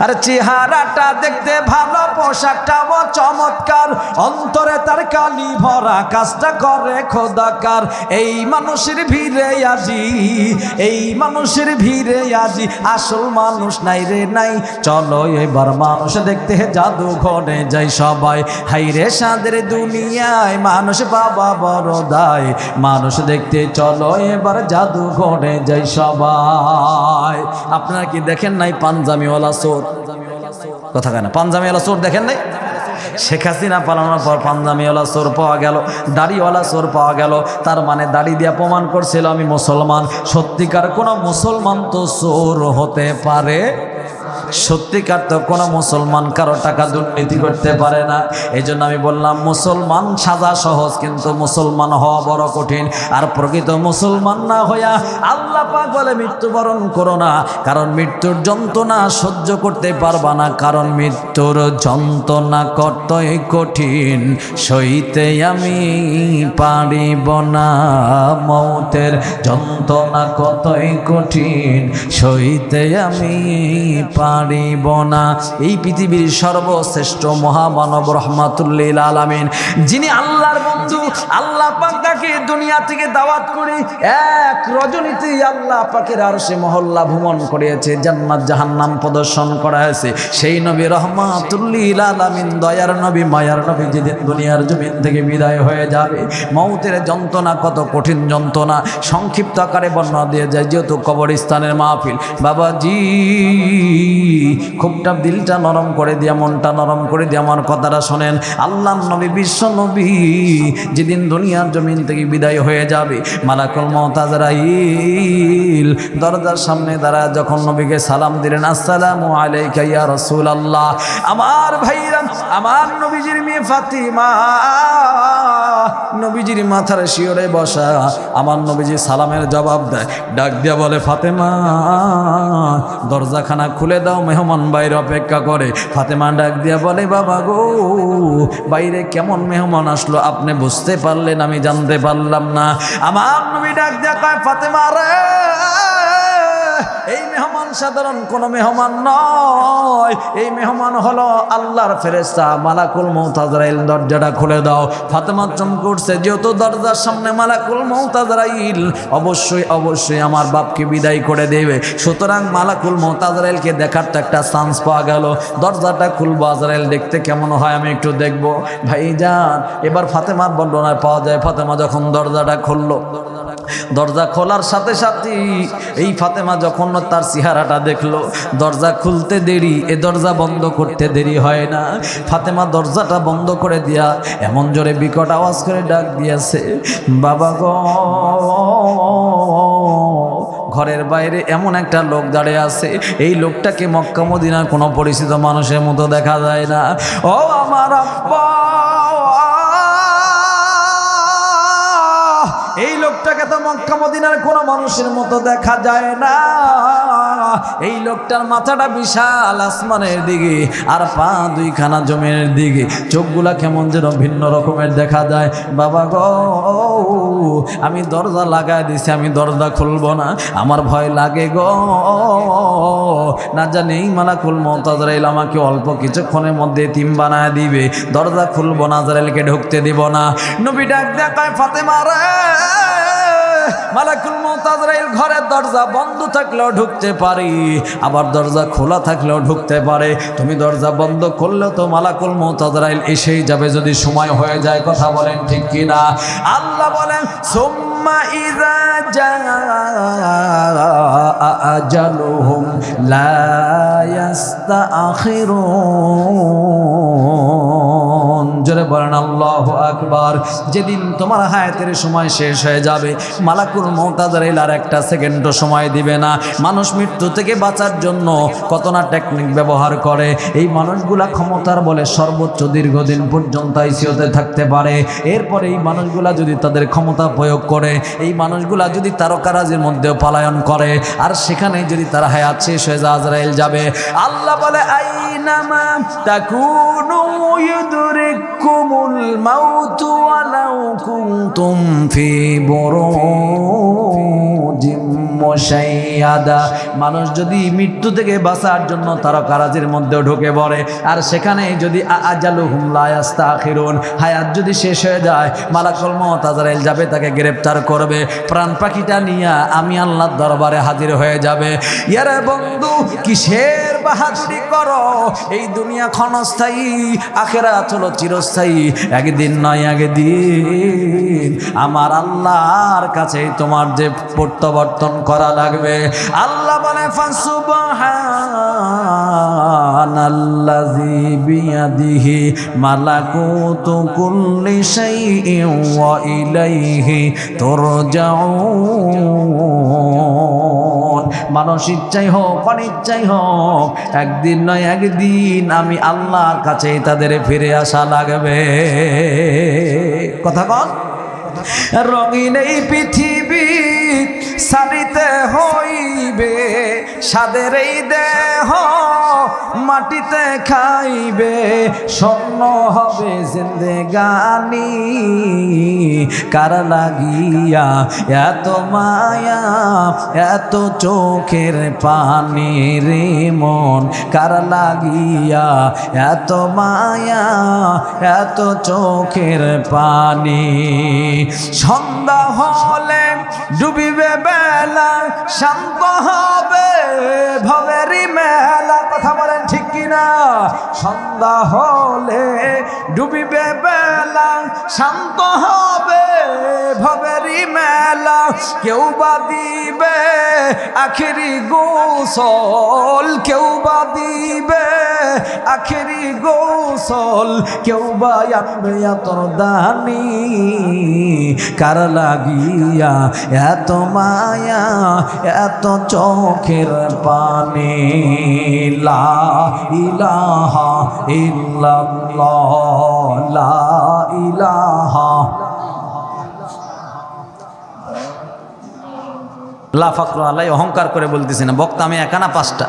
আরে চেহারাটা দেখতে ভালো, পোশাকটাও চমৎকার, অন্তরে তার কালি ভরা, কাজটা করে খোদাকার। এই মানুষের ভিড়ে আজি, এই মানুষের ভিড়ে আজি আসল মানুষ নাই রে নাই। চলো এবার মানুষ দেখতে জাদু ঘরে যাই সবাই, হাইরে সাদের দুনিয়ায় মানুষ বাবা বড় দায়। মানুষ দেখতে চলো এবার জাদু ঘরে যাই সবাই। আপনারা কি দেখেন নাই পাঞ্জাবিওয়ালা চোর? কথা কেন পাঞ্জাবিওয়ালা চোর দেখেন নাই? শেখ হাসিনা পালানোর পর পাঞ্জাবিওয়ালা চোর পাওয়া গেল, দাড়িওয়ালা চোর পাওয়া গেল। তার মানে দাড়ি দিয়া প্রমাণ করছিল আমি মুসলমান। সত্যিকার কোন মুসলমান তো চোর হতে পারে? সত্যিকার তো কোনো মুসলমান কারো টাকা দুর্নীতি করতে পারে না। এই জন্য আমি বললাম মুসলমান সাজা সহজ, কিন্তু মুসলমান হওয়া বড় কঠিন। আর প্রকৃত মুসলমান না হইয়া আল্লাহ পাক বলে মৃত্যুবরণ করো না, কারণ মৃত্যুর যন্ত্রণা সহ্য করতে পারবা না। কারণ মৃত্যুর যন্ত্রণা কতই কঠিন, সইতে আমি পারিব না। মৌতের যন্ত্রণা কতই কঠিন, সইতে আমি পারিব না। এই পৃথিবীর সর্বশ্রেষ্ঠ মহামানব রহমাতুল্লিল আলামিন, যিনি আল্লাহর বন্ধু, আল্লাহ পাক তাকে দুনিয়া থেকে দাওয়াত করে এক রজনীতে আল্লাহ পাকের আরশে মহল্লা ভ্রমণ করিয়েছে, জান্নাত জাহান্নাম প্রদর্শন করা হয়েছে। সেই নবী রহমাতুল্লিল আলামিন, দয়ার নবী, মায়ার নবী যেদিন দুনিয়ার জমিন থেকে বিদায় হয়ে যাবে, মৌতের যন্ত্রণা কত কঠিন যন্ত্রণা সংক্ষিপ্ত আকারে বর্ণনা দিয়ে যায়। যেহেতু কবরস্থানের মাহফিল, বাবাজি খুবটা দিলটা নরম করে দিয়া, মনটা নরম করে দিয়া আমার কথাটা শোনেন। আল্লাহর নবী, বিশ্ব নবী যেদিন দুনিয়ার জমিন থেকে বিদায় হয়ে যাবে, মালাকুল মউত আজরাইল দরজার সামনে দাঁড়ায় যখন নবীকে সালাম দিলেন, আসসালামু আলাইকা ইয়া রাসূলুল্লাহ, আমার ভাইরা, আমার নবীজির মেয়ে ফাতিমা নবীজির মাথার শিওরে বসা, আমার নবীজি সালামের জবাব দেয়, ডাক দিয়া বলে, ফাতেমা দরজাখানা খুলে দাও, মেহমান বাইরে অপেক্ষা করে। ফাতেমা ডাক দিয়া বলে, বাবা গো, বাইরে কেমন মেহমান আসলো আপনি বুঝতে পারলেন? আমি জানতে পারলাম না। আমার নবী ডাক দিয়া কয়, ফাতেমা রে, এই মেহমান সাধারণ কোনো মেহমান নয়, এই মেহমান হলো আল্লাহর ফেরেশতা মালাকুল মউত আজরাইল, দরজাটা খুলে দাও। ফাতেমা চমকে উঠছে, যেহেতু দরজার সামনে মালাকুল মউত আজরাইল, অবশ্যই অবশ্যই আমার বাপকে বিদায় করে দেবে, সুতরাং মালাকুল মউত আজরাইলকে দেখার তো একটা চান্স পাওয়া গেল। দরজাটা খুলবো, আজরাইল দেখতে কেমন হয় আমি একটু দেখবো। ভাইজান, এবার ফাতেমার বর্ণনায় পাওয়া যায়, ফাতেমা যখন দরজাটা খুললো, দরজা খোলার সাথে সাথে এই ফাতেমা যখন তার চেহারাটা দেখলো, দরজা খুলতে দেরি, এ দরজা বন্ধ করতে দেরি হয় না। ফাতেমা দরজাটা বন্ধ করে দিয়া এমন জোরে বিকট আওয়াজ করে ডাক দিয়েছে, বাবা গো, ঘরের বাইরে এমন একটা লোক দাঁড়িয়ে আছে, এই লোকটাকে মক্কা মদিনার কোনো পরিচিত মানুষের মতো দেখা যায় না। ও আমার আব্বা, এই লোকটাকে তো মক্কা মদিনার কোনো মানুষের মতো দেখা যায় না। এই লোকটার মাথাটা বিশাল আসমানের দিকে, আর পা দুইখানা জমিনের দিকে, চোখগুলা কেমন যেন ভিন্ন রকমের দেখা যায়। বাবা গো, আমি দরজা লাগাই দিছি, আমি দরজা খুলবো না, আমার ভয় লাগে গো, না জানি এই মালাকুল মউত আজরাইল আমাকে অল্প কিছুক্ষণের মধ্যে এতিম বানায় দিবে, দরজা খুলবো না, আজরাইলকে ঢুকতে দিব না। নবী ডাক দেয়া কয়, ফাতেমা রে, মালাকুল মউত আজরাইল ঘরের দরজা বন্ধ থাকলেও ঢুকতে পারে, আবার দরজা খোলা থাকলেও ঢুকতে পারে। তুমি দরজা বন্ধ করলেও তো মালাকুল মউত আজরাইল এসেই যাবে যদি সময় হয়ে যায়। কথা বলেন ঠিক কিনা? আল্লাহ বলেন সুম্মা ইযা জাআ আজালুহুম লা ইস্তাখিরুন। জোরে বলেন আল্লাহু আকবার। যেদিন তোমার হায়াতের সময় শেষ হয়ে যাবে, মালাকুল মউত আজরাইল আর একটা সেকেন্ডও সময় দিবে না। মানুষ মৃত্যু থেকে বাঁচার জন্য কত না টেকনিক ব্যবহার করে। এই মানুষগুলা ক্ষমতার বলে সর্বোচ্চ দীর্ঘদিন পর্যন্ত আইসিইউতে থাকতে পারে। এরপরে এই মানুষগুলা যদি তাদের ক্ষমতা প্রয়োগ করে, এই মানুষগুলা যদি তারকারাজির মধ্যেও পলায়ন করে, আর সেখানে যদি তারা হায়াত শেষ হয়ে যায়, আজরাইল যাবে। আল্লাহ বলে আইনামা তাকুনু ইউদরিকুমুল মাউতু ওয়ালাউ কুনতুম ফি বুরুজিম মুশাইয়াদা। মানুষ যদি মৃত্যু থেকে বাঁচার জন্য তারকারাজির মধ্যে ঢুকে পড়ে, আর সেখানে যদি আজালুহুম লা ইস্তাখিরুন, হায়াত যদি শেষ হয়ে যায়, মালাকুল মউত আজরাইল যাবে, তাকে গ্রেফতার করবে, প্রাণ পাখিটা নিয়ে আমি আল্লাহর দরবারে হাজির হয়ে যাবে। ইয়ারে বন্ধু, কিসের বাহাদুরি করো? এই দুনিয়া ক্ষণস্থায়ী, আখিরাত হলো চিরস্থায়ী। একদিন নয় একদিন আমার আল্লাহর কাছে তোমার যে প্রত্যাবর্তন করা লাগবে। আল্লাহ বলে ফাসুবহানাল্লাযী বিয়াদিহি মালাকুতু কুল্লি শাইইন ওয়া ইলাইহি তুরজাউন। মানুষ ইচ্ছাই হোক অনিচ্ছাই হোক, একদিন নয় একদিন আমি আল্লাহর কাছে তাদের ফিরে আসা লাগবে। কথা কন। রঙিন এই পৃথিবী সারিতে হইবে, সাদের এই দেহ মাটিতে খাইবে, স্বর্ণ হবে জিন্দেগানি। কার লাগিয়া এত মায়া, এত চোখের পানি রে মন? কার লাগিয়া এত মায়া, এত চোখের পানি? সন্ধ্যা হলে ডুবিবে বেলা, শান্ত হবে ভবেরি মেলা। কথা বলেন ঠিক কিনা? সন্ধ্যা হলে ডুবিবে বেলা, শান্ত হবে ভবেরি মেলা। কেউ বা দিবে আখেরি গোসল, কেউ বা দিবে আখেরি গোসল, কেউ বা আনবে আতর দানি। কার লাগিয়া এত মায়া, এত চোখের পানি? লা ইলাহা ইল্লাল্লাহ, লা ইলাহা। লা ফাকরু আলাই, অহংকার করে বলতেছি না। বক্তা আমি একানা পাঁচটা,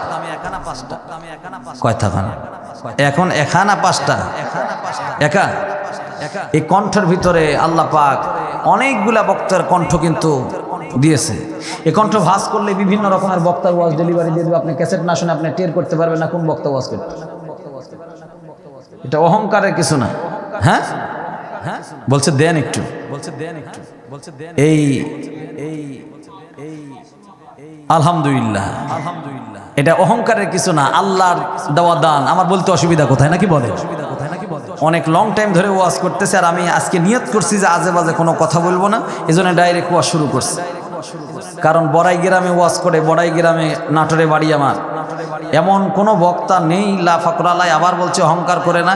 কয়টা খানা এখন? এখানা পাঁচটা, একা। এই কণ্ঠের ভিতরে আল্লাহ পাক অনেকগুলা বক্তার কণ্ঠ কিন্তু দিয়েছে। এই কণ্ঠ ভাস করলে বিভিন্ন রকমের বক্তার ওয়াজ ডেলিভারি দিয়ে দেবে। আপনি ক্যাসেট না শুনে আপনি টের করতে পারবেন না কোন বক্তা ওয়াজ করতে। এটা অহংকারের কিছু না। হ্যাঁ হ্যাঁ, বলছে দেন একটু, বলছে দেন একটু, বলছে দেন। এই এই এই আলহামদুলিল্লাহ, আলহামদুলিল্লাহ, এটা অহংকারের কিছু না, আল্লাহর দেওয়া দান। আমার বলতে অসুবিধা কোথায় নাকি বলে? অনেক লং টাইম ধরে ওয়াজ করতেছে, আর আমি আজকে নিয়ত করছি যে আজে বাজে কোনো কথা বলবো না, এজন্য ডাইরেক্ট ওয়াজ শুরু করছি। কারণ বড়াই গ্রামে ওয়াজ করে, বড়াই গ্রামে নাটোরে বাড়ি আমার, এমন কোনো বক্তা নেই লা ফাকরু আলাই। আবার বলছে অহংকার করে না।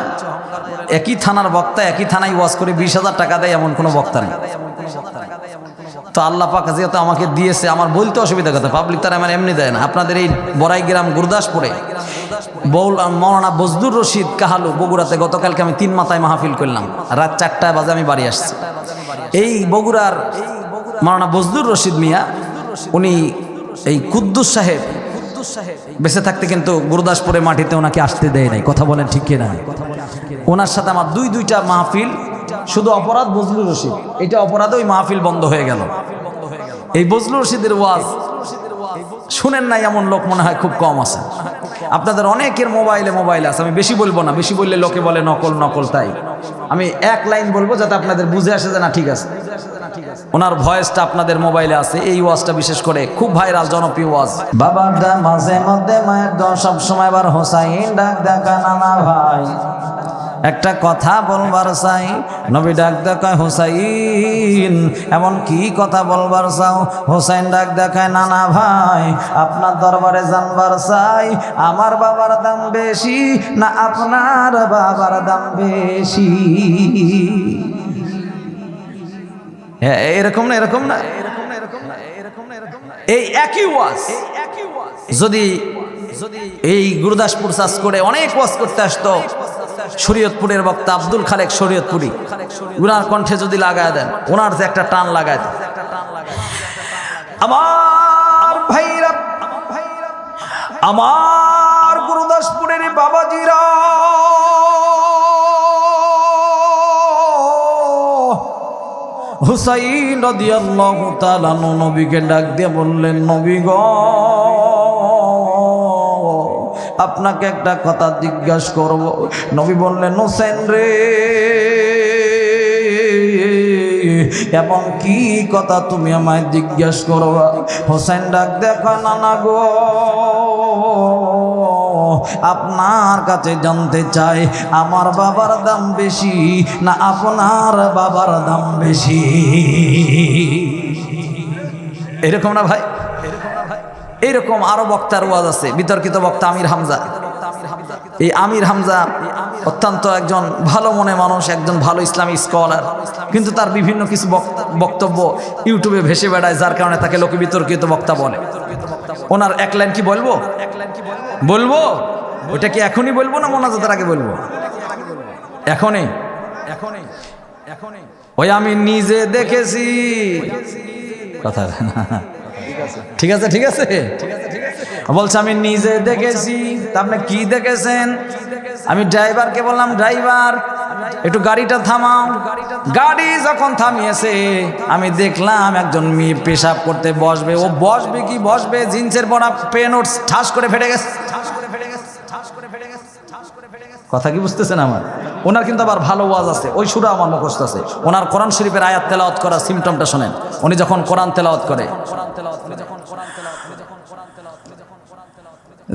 একই থানার বক্তা একই থানায় ওয়াজ করে 20,000 টাকা দেয়, এমন কোনো বক্তা নেই। তো আল্লাহ পাক যেহেতু আমাকে দিয়েছে, আমার বলতে অসুবিধা কথা, পাবলিক তারা আমার এমনি দেয় না। আপনাদের এই বড়াই গ্রাম গুরদাসপুরে মৌলানা বজলুর রশিদ কাহালু বগুড়াতে গতকালকে আমি 3 মাথায় মাহফিল করলাম, রাত 4টায় বাজে আমি বাড়ি আসছি। এই বগুড়ার মৌলানা বজলুর রশিদ মিয়া, উনি এই কুদ্দুস সাহেব বেঁচে থাকতে কিন্তু গুরদাসপুরে মাটিতে ওনাকে আসতে দেয় নাই। কথা বলেন ঠিক কিনা? ওনার সাথে আমার দুইটা মাহফিল, শুধু অপরাধ বজলুর রশিদ, এটা অপরাধে ওই মাহফিল বন্ধ হয়ে গেল। এই বজলুর রশিদের ওয়াজ শুনেন নাই এমন লোক মনে হয় খুব কম আছে। আপনাদের অনেকের মোবাইলে আছে, আমি বেশি বলবো না, বেশি বললে লোকে বলে নকল নকল। তাই আমি এক লাইন বলবো যাতে আপনাদের বুঝে আসে যে না ঠিক আছে। ওনার ভয়েসটা আপনাদের মোবাইলে আছে, এই ওয়াজটা বিশেষ করে খুব ভাইরাল জনপ্রিয় ওয়াজ। বাবার দা মাঝে মধ্যে মায়ের দোয়া সব সময় আবার হোসাইন ডাক দেখা নানা ভাই একটা কথা বলবার চাই, নবী ডাক দেখায় হোসাইন, এমন কি কথা বলবার চাও? হোসাইন ডাক দেখায় নানা ভাই আপনার দরবারে জানবার চাই, আমার বাবার দাম বেশি না আপনার বাবার দাম বেশি? এরকম না, এরকম না, এই একই ওয়াজ যদি এই গুরুদাসপুর চাষ করে অনেক ওয়াজ করতে আসতো শরীয়তপুরের বক্তা আব্দুল খালেক শরীয়তপুরি, উনার কণ্ঠে যদি লাগায় দেন, ওনার যে একটা টান লাগায় দেন। আমার ভাইরা, আমার গুরুদাসপুরের বাবাজিরা, হুসাইন রাদিয়াল্লাহু তাআলা নবীকে ডাক দিয়ে বললেন, নবী গো আপনাকে একটা কথা জিজ্ঞাসা করব। নবী বললেন, হোসেন রে এমন কি কথা তুমি আমায় জিজ্ঞাসা করবা? হোসেন ডাক দেখা নানা গো আপনার কাছে জানতে চাই, আমার বাবার দাম বেশি না আপনার বাবার দাম বেশি? এরকম না ভাই, এইরকম আরো বক্তার ওয়াজ আছে। বিতর্কিত বক্তা আমির হামজা, এই আমির হামজা অত্যন্ত একজন ভালো মনে মানুষ, একজন ভালো ইসলামিক স্কলার, কিন্তু তার বিভিন্ন কিছু বক্তব্য ইউটিউবে ভেসে বেড়ায়, যার কারণে তাকে লোকে বিতর্কিত বক্তা বলে। ওনার এক লাইন কি বলবো? বলবো ওটা কি এখনই বলবো না মোনাজাতের আগে বলবো? এখনই। ওই আমি নিজে দেখেছি কথা, ঠিক আছে ঠিক আছে, বলছে আমি নিজে দেখেছি। তা আপনি কি দেখেছেন? আমি ড্রাইভারকে বললাম, ড্রাইভার একটু গাড়িটা থামাও। গাড়ি যখন থামিয়েছে আমি দেখলাম একজন মেয়ে পেশাব করতে বসবে। ও বসবে কি বসবে, জিন্সের পরা পেন ওর ঠাস করে ফেটে গেছে। কথা কি বুঝতেছেন আমার? ওনার কিন্তু আবার ভালো ওয়াজ আছে, ওই সুরা আমার মুখস্থ আছে। ওনার কোরআন শরীফের আয়াত তেলাওয়াত করার সিমটমটা শোনেন। উনি যখন কোরআন তেলাওয়াত করে,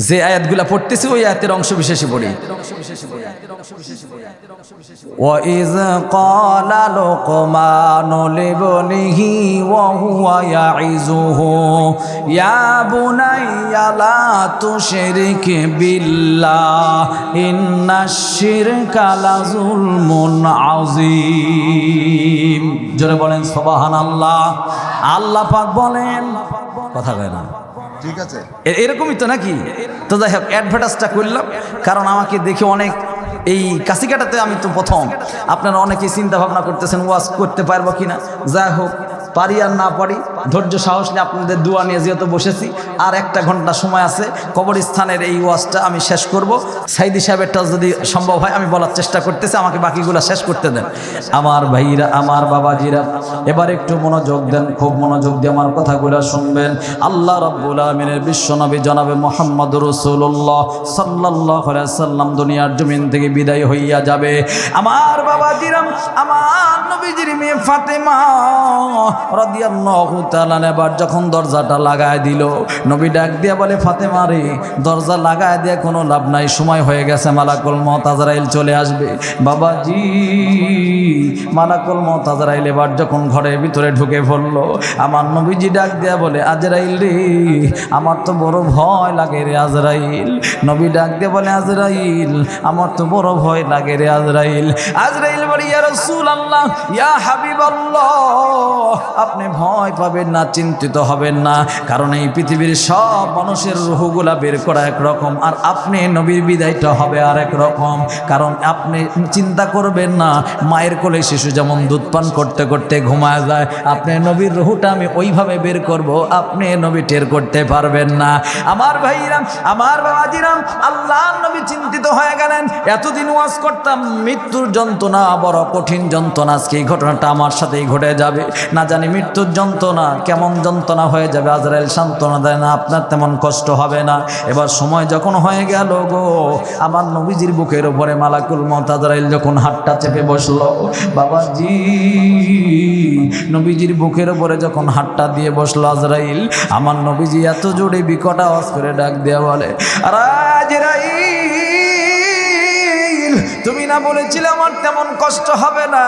যে আয়াতগুলা পড়তেছি ওই আয়াতের অংশ বিশেষই পড়ি। وَإِذْ قَالَ لُقْمَانُ لِابْنِهِ وَهُوَ يَعِظُهُ يَا بُنَيَّ لَا تُشْرِكْ بِاللَّهِ إِنَّ الشِّرْكَ لَظُلْمٌ عَظِيمٌ। জোরে বলেন সুবহানাল্লাহ। আল্লাহ পাক বলেন, কথা কয় না, ঠিক আছে এরকমই তো নাকি? তো যাই হোক, অ্যাডভার্টাইজটা করলাম কারণ আমাকে দেখে অনেক এই কাছিকাটাতে আমি তো প্রথম, আপনারা অনেকেই চিন্তা ভাবনা করতেছেন ওয়াজ করতে পারবো কিনা। যাই হোক, পারি আর না পারি, ধৈর্য সাহস নিয়ে আপনাদের দোয়া নিয়ে যেহেতু বসেছি, আর 1 ঘন্টা সময় আছে। কবরস্থানের এই ওয়াজটা আমি শেষ করব। সাইদি সাহেবেরটা যদি সম্ভব হয় আমি বলার চেষ্টা করতেছি, আমাকে বাকিগুলো শেষ করতে দেন। আমার ভাইরা, আমার বাবাজিরা, এবার একটু মনোযোগ দেন, খুব মনোযোগ দিয়ে আমার কথাগুলো শুনবেন। আল্লাহ রাব্বুল আমিনের বিশ্বনবী জনাবে মুহাম্মদুর রাসূলুল্লাহ সাল্লাল্লাহু আলাইহি সাল্লাম দুনিয়ার জমিন থেকে বিদায় হইয়া যাবে। আমার বাবাজিরা, আমার নবীজির মেয়ে ফাতেমা রাদিয়াল্লাহু তাআলা এবার যখন দরজাটা লাগায় দিল, নবী ডাক দিয়ে বলে, ফাতেমা রে, দরজা লাগায় দিয়ে কোনো লাভ নাই, সময় হয়ে গেছে, মালাকুল মউত আজরাইল চলে আসবে। বাবাজি, মালাকুল মউত আজরাইল এবার যখন ঘরের ভিতরে ঢুকে পড়লো, আমার নবীজি ডাক দিয়ে বলে, আজরাইল রে, আমার তো বড় ভয় লাগে রে আজরাইল। নবী ডাক দিয়ে বলে, আজরাইল, আমার তো বড় ভয় লাগে রে আজরাইল। আজরাইল বলে, ইয়া রাসূলুল্লাহ, ইয়া হাবিবাল্লাহ, আপনি ভয় পাবেন না, চিন্তিত হবেন না, কারণ এই পৃথিবীর সব মানুষের রূহগুলা বের করা একরকম, আর আপনি নবীর বিদায়টা হবে আর একরকম। কারণ আপনি চিন্তা করবেন না, মায়ের কোলে শিশু যেমন দুধ পান করতে করতে ঘুমায় যায়, আপনি নবীর রূহটা আমি ওইভাবে বের করব, আপনি নবী টের করতে পারবেন না। আমার ভাইরা, আমার বাবাজিরাম, আল্লাহ নবী চিন্তিত হয়ে গেলেন। এতদিন ওয়াজ করতাম মৃত্যুর যন্ত্রণা, বড় কঠিন যন্ত্রণা, আজকে এই ঘটনাটা আমার সাথেই ঘটে যাবে, না জানি মৃত্যুর যন্ত্রণা কেমন যন্ত্রণা হয়ে যাবে। আজরাইল সান্ত্বনা দেয় না, আপনার তেমন কষ্ট হবে না। এবার সময় যখন হয়ে গেল গো, আমার নবীজির বুকের উপরে মালাকুল মউত আজরাইল যখন হাতটা চেপে বসলো, বাবাজি নবীজির বুকের উপরে যখন হাতটা দিয়ে বসলো আজরাইল, আমার নবীজি এত জোরে বিকট আওয়াজ করে ডাক দেয়া বলে, আরে আজরাইল, তুমি না বলেছিলে আমার তেমন কষ্ট হবে না,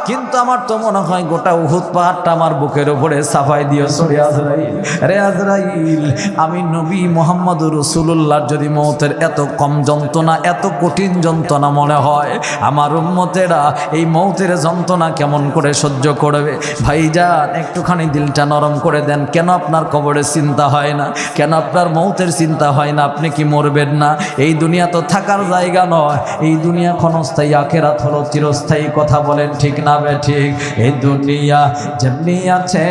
কিন্তু আমার তো মনে হয় গোটা উহুদ পাহাড়টা আমার বুকের উপরে সাফাই দিয়েছো রে আজরাইল। রে আজরাইল, আমি নবী মুহাম্মদুর রাসূলুল্লাহর যদি মওতের এত কম যন্ত্রণা, এত কঠিন যন্ত্রণা মনে হয়, আমার উম্মতেরা এই মওতের যন্ত্রণা কেমন করে সহ্য করবে? ভাইজান একটুখানি দিলটা নরম করে দেন। কেন আপনার কবরের চিন্তা হয় না? কেন আপনার মওতের চিন্তা হয় না? আপনি কি মরবেন না? এই দুনিয়া তো থাকার জায়গা নয়, এই দুনিয়া ক্ষণস্থায়ী, আখিরাত হলো চিরস্থায়ী। কথা বলেন ঠিক না বে ঠিক? এই দুনিয়া যেমনি আছে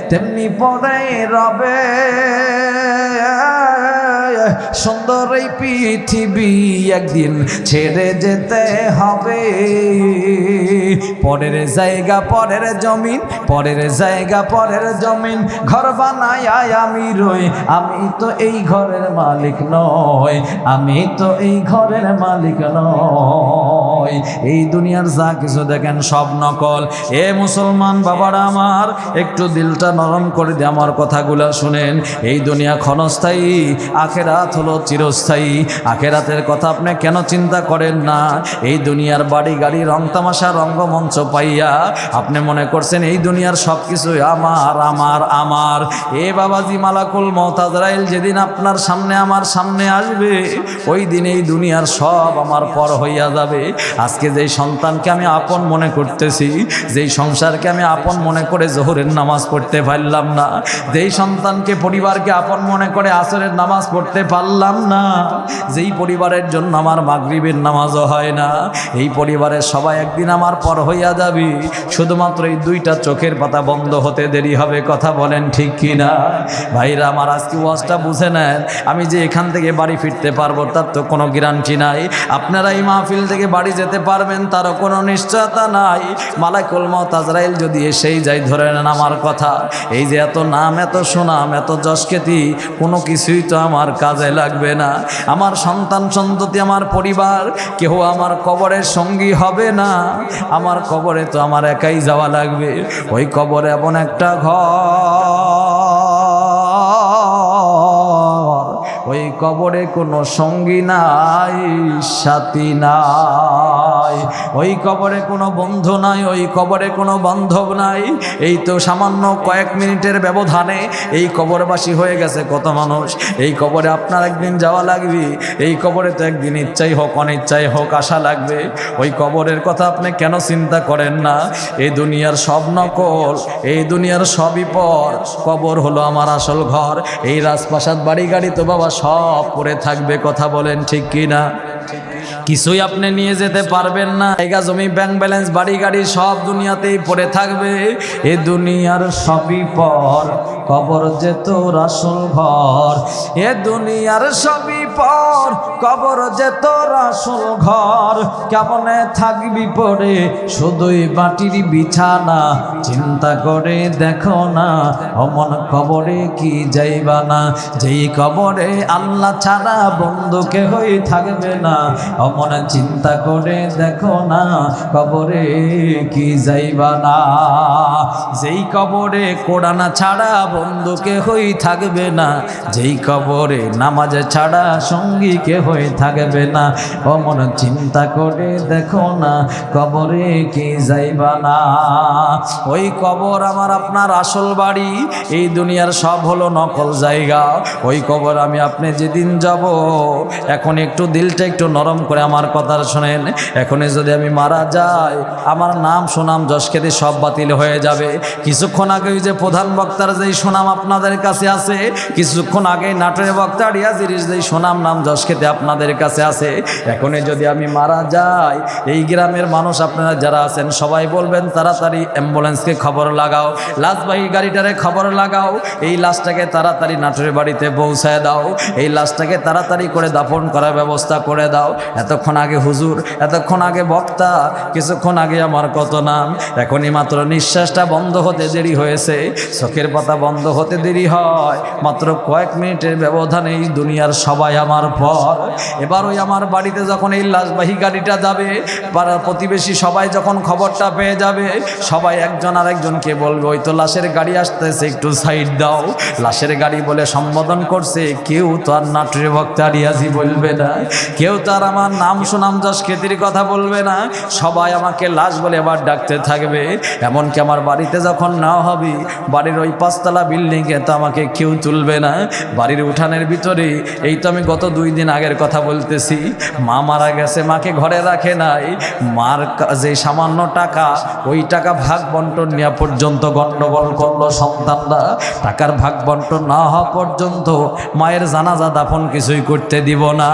তেমনি পরে রবে, সুন্দর এই পৃথিবী একদিন ছেড়ে যেতে হবে। পরের জায়গা পরের জমিন, পরের জায়গা পরের জমিন, ঘর বানায় আমি রই, আমি তো এই ঘরের মালিক নই, আমি তো এই ঘরের মালিক নই। এই দুনিয়ার যা কিছু দেখেন সব নকল। এ মুসলমান বাবারা আমার, একটু দিলটা নরম করে দিয়ে আমার কথাগুলো শুনেন। এই দুনিয়া ক্ষণস্থায়ী, আখেরাত হলো চিরস্থায়ী। আখেরাতের কথা আপনি কেন চিন্তা করেন না? এই দুনিয়ার বাড়ি গাড়ি রং তামাশা রঙ্গমঞ্চ পাইয়া আপনি মনে করছেন এই দুনিয়ার সব কিছুই আমার আমার আমার। এ বাবাজি মালাকুল মউত আজরাইল যেদিন আপনার সামনে আমার সামনে আসবে, ওই দিন এই দুনিয়ার সব আমার পর হইয়া যাবে। আজকে যেই সন্তানকে আমি আপন মনে করতেছি, যেই সংসারকে আমি আপন মনে করে জোহরের নামাজ পড়তে পারলাম না, যেই সন্তানকে পরিবারকে আপন মনে করে আসরের নামাজ পড়তে পারলাম না, যেই পরিবারের জন্য আমার মাগরিবের নামাজও হয় না, এই পরিবারের সবাই একদিন আমার পর হইয়া যাবে। শুধুমাত্র এই দুইটা চোখের পাতা বন্ধ হতে দেরি হবে। কথা বলেন ঠিক কি না? ভাইরা আমার, আজকে ওয়াজটা বুঝে নেন। আমি যে এখান থেকে বাড়ি ফিরতে পারবো তার তো কোনো গ্যারান্টি নাই। আপনারা এই মাহফিল থেকে বাড়ি যেতে পারবেন তারও কোনো নিশ্চয়তা নাই। মালাকুল মউত আজরাইল যদি এসেই যায়, ধরে নেন আমার কথা, এই যে এত নাম, এত সুনাম, এত যশখ্যাতি, কোনো কিছুই তো আমার কাজে লাগবে না। আমার সন্তান সন্ততি, আমার পরিবার, কেউ আমার কবরের সঙ্গী হবে না। আমার কবরে তো আমার একাই যাওয়া লাগবে। ওই কবরে এমন একটা ঘর, ওই কবরে কোনো সঙ্গী নাই, সাথী নাই, ওই কবরে কোনো বন্ধু নাই, ওই কবরে কোনো বান্ধব নাই। এই তো সামান্য কয়েক মিনিটের ব্যবধানে এই কবরবাসী হয়ে গেছে কত মানুষ। এই কবরে আপনার একদিন যাওয়া লাগবে। এই কবরে তো একদিন ইচ্ছাই হোক অনিচ্ছাই হোক আসা লাগবে। ওই কবরের কথা আপনি কেন চিন্তা করেন না? এই দুনিয়ার সব নকল, এই দুনিয়ার সবই পর। কবর হলো আমার আসল ঘর। এই রাজপ্রাসাদ বাড়ি গাড়ি তো বাবা সব পড়ে থাকবে। কথা বলেন ঠিক কি না? কিছুই আপনি নিয়ে যেতে পারবেন না। জায়গা জমি ব্যাংক ব্যালেন্স বাড়ি গাড়ি সব দুনিয়াতেই পড়ে থাকবে। এ দুনিয়ার সবই পর, কবর যে তোর আসল ঘর। এ দুনিয়ার সবই পর, কবর যে তোর আসল ঘর। কেমনে থাকবি পড়ে শুধুই মাটির বিছানা, চিন্তা করে দেখো না অমন কবরে কি যাইবা না। যেই কবরে আল্লাহ ছাড়া বন্ধু কেহই থাকবে না, অমন চিন্তা করে দেখো না কবরে কি যাইবা না। যেই কবরে কোরআন ছাড়া বন্ধু কেহই থাকবে না, যেই কবরে নামাজ ছাড়া সঙ্গী কেহই থাকবে না, অমন চিন্তা করে দেখো না কবরে কি যাইবা না। ওই কবর আমার আপনার আসল বাড়ি। এই দুনিয়ার সব হলো নকল জায়গা। ওই কবর আমি আপনি যেদিন যাব, এখন একটু দিলটা একটু নরম করে আমার কথা শোনেন। এখনই যদি আমি মারা যাই, আমার নাম সুনাম যশখ্যাতি সব বাতিল হয়ে যাবে। কিছুক্ষণ আগে যে প্রধান বক্তার যেই সুনাম আপনাদের কাছে আছে, কিছুক্ষণ আগে নাটোরের বক্তা রিয়াজির যেই সুনাম নাম যশ খেতে আপনাদের কাছে আছে। এখনই যদি আমি মারা যাই, এই গ্রামের মানুষ আপনারা যারা আছেন সবাই বলবেন তাড়াতাড়ি অ্যাম্বুলেন্সকে খবর লাগাও, লাশবাহী গাড়িটারে খবর লাগাও, এই লাশটাকে তাড়াতাড়ি নাটোরের বাড়িতে পৌঁছায় দাও, এই লাশটাকে তাড়াতাড়ি করে দাফন করার ব্যবস্থা করে দাও। এতক্ষণ আগে হুজুর, এতক্ষণ আগে বক্তা, কিছুক্ষণ আগে আমার কত নাম, এখনই মাত্র নিঃশ্বাসটা বন্ধ হতে দেরি হয়েছে, চোখের পাতা বন্ধ হতে দেরি হয়, মাত্র কয়েক মিনিটের ব্যবধানে এই দুনিয়ার সবাই আমার পর। এবার ওই আমার বাড়িতে যখন এই লাশবাহী গাড়িটা যাবে, পাড়ার প্রতিবেশী সবাই যখন খবরটা পেয়ে যাবে, সবাই একজন আরেকজনকে বলবে ওই তো লাশের গাড়ি আসতেছে, একটু সাইড দাও। লাশের গাড়ি বলে সম্বোধন করছে, কেউ তো আর নাটোরে বক্তা রিয়াজি বলবে না, কেউ তো আর আমার নাম সুনাম যশ খ্যাতির কথা বলবে না, সবাই আমাকে লাশ বলে এবার ডাকতে থাকবে। এমনকি আমার বাড়িতে যখন নেওয়া হবে, বাড়ির ওই 5 তলা বিল্ডিংয়ে তো আমাকে কেউ তুলবে না, বাড়ির উঠানের ভিতরে, এই তো আমি গত 2 দিন আগের কথা বলতেছি, মা মারা গেছে, মাকে ঘরে রাখে নাই, মার যে সামান্য টাকা, ওই টাকা ভাগ বন্টন নেওয়া পর্যন্ত গন্ডগোল করলো সন্তানরা, টাকার ভাগ বন্টন না হওয়া পর্যন্ত মায়ের জানাজা দাফন কিছুই করতে দিব না।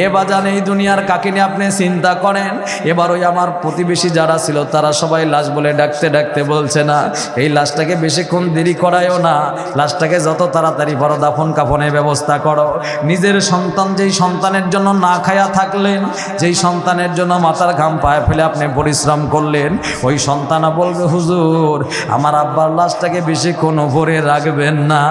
এ বাজান এই দুনিয়ার কাকে নিয়ে আপনি চিন্তা করেন। এবার ওই আমার প্রতিবেশী যারা ছিল তারা সবাই লাশ বলে ডাকতে ডাকতে বলছে না, এই লাশটাকে বেশিক্ষণ দেরি করায়ও না, লাশটাকে যত তাড়াতাড়ি পারো দাফন কাফনের ব্যবস্থা করো। নিজের সন্তান, যেই সন্তানের জন্য না খায়া থাকলেন, যেই সন্তানের জন্য মাথার ঘাম পায়ে ফেলে আপনি পরিশ্রম করলেন, ওই সন্তানা বলবে হুজুর আমার আব্বার লাশটাকে বেশিক্ষণ উপরে রাখবেন না,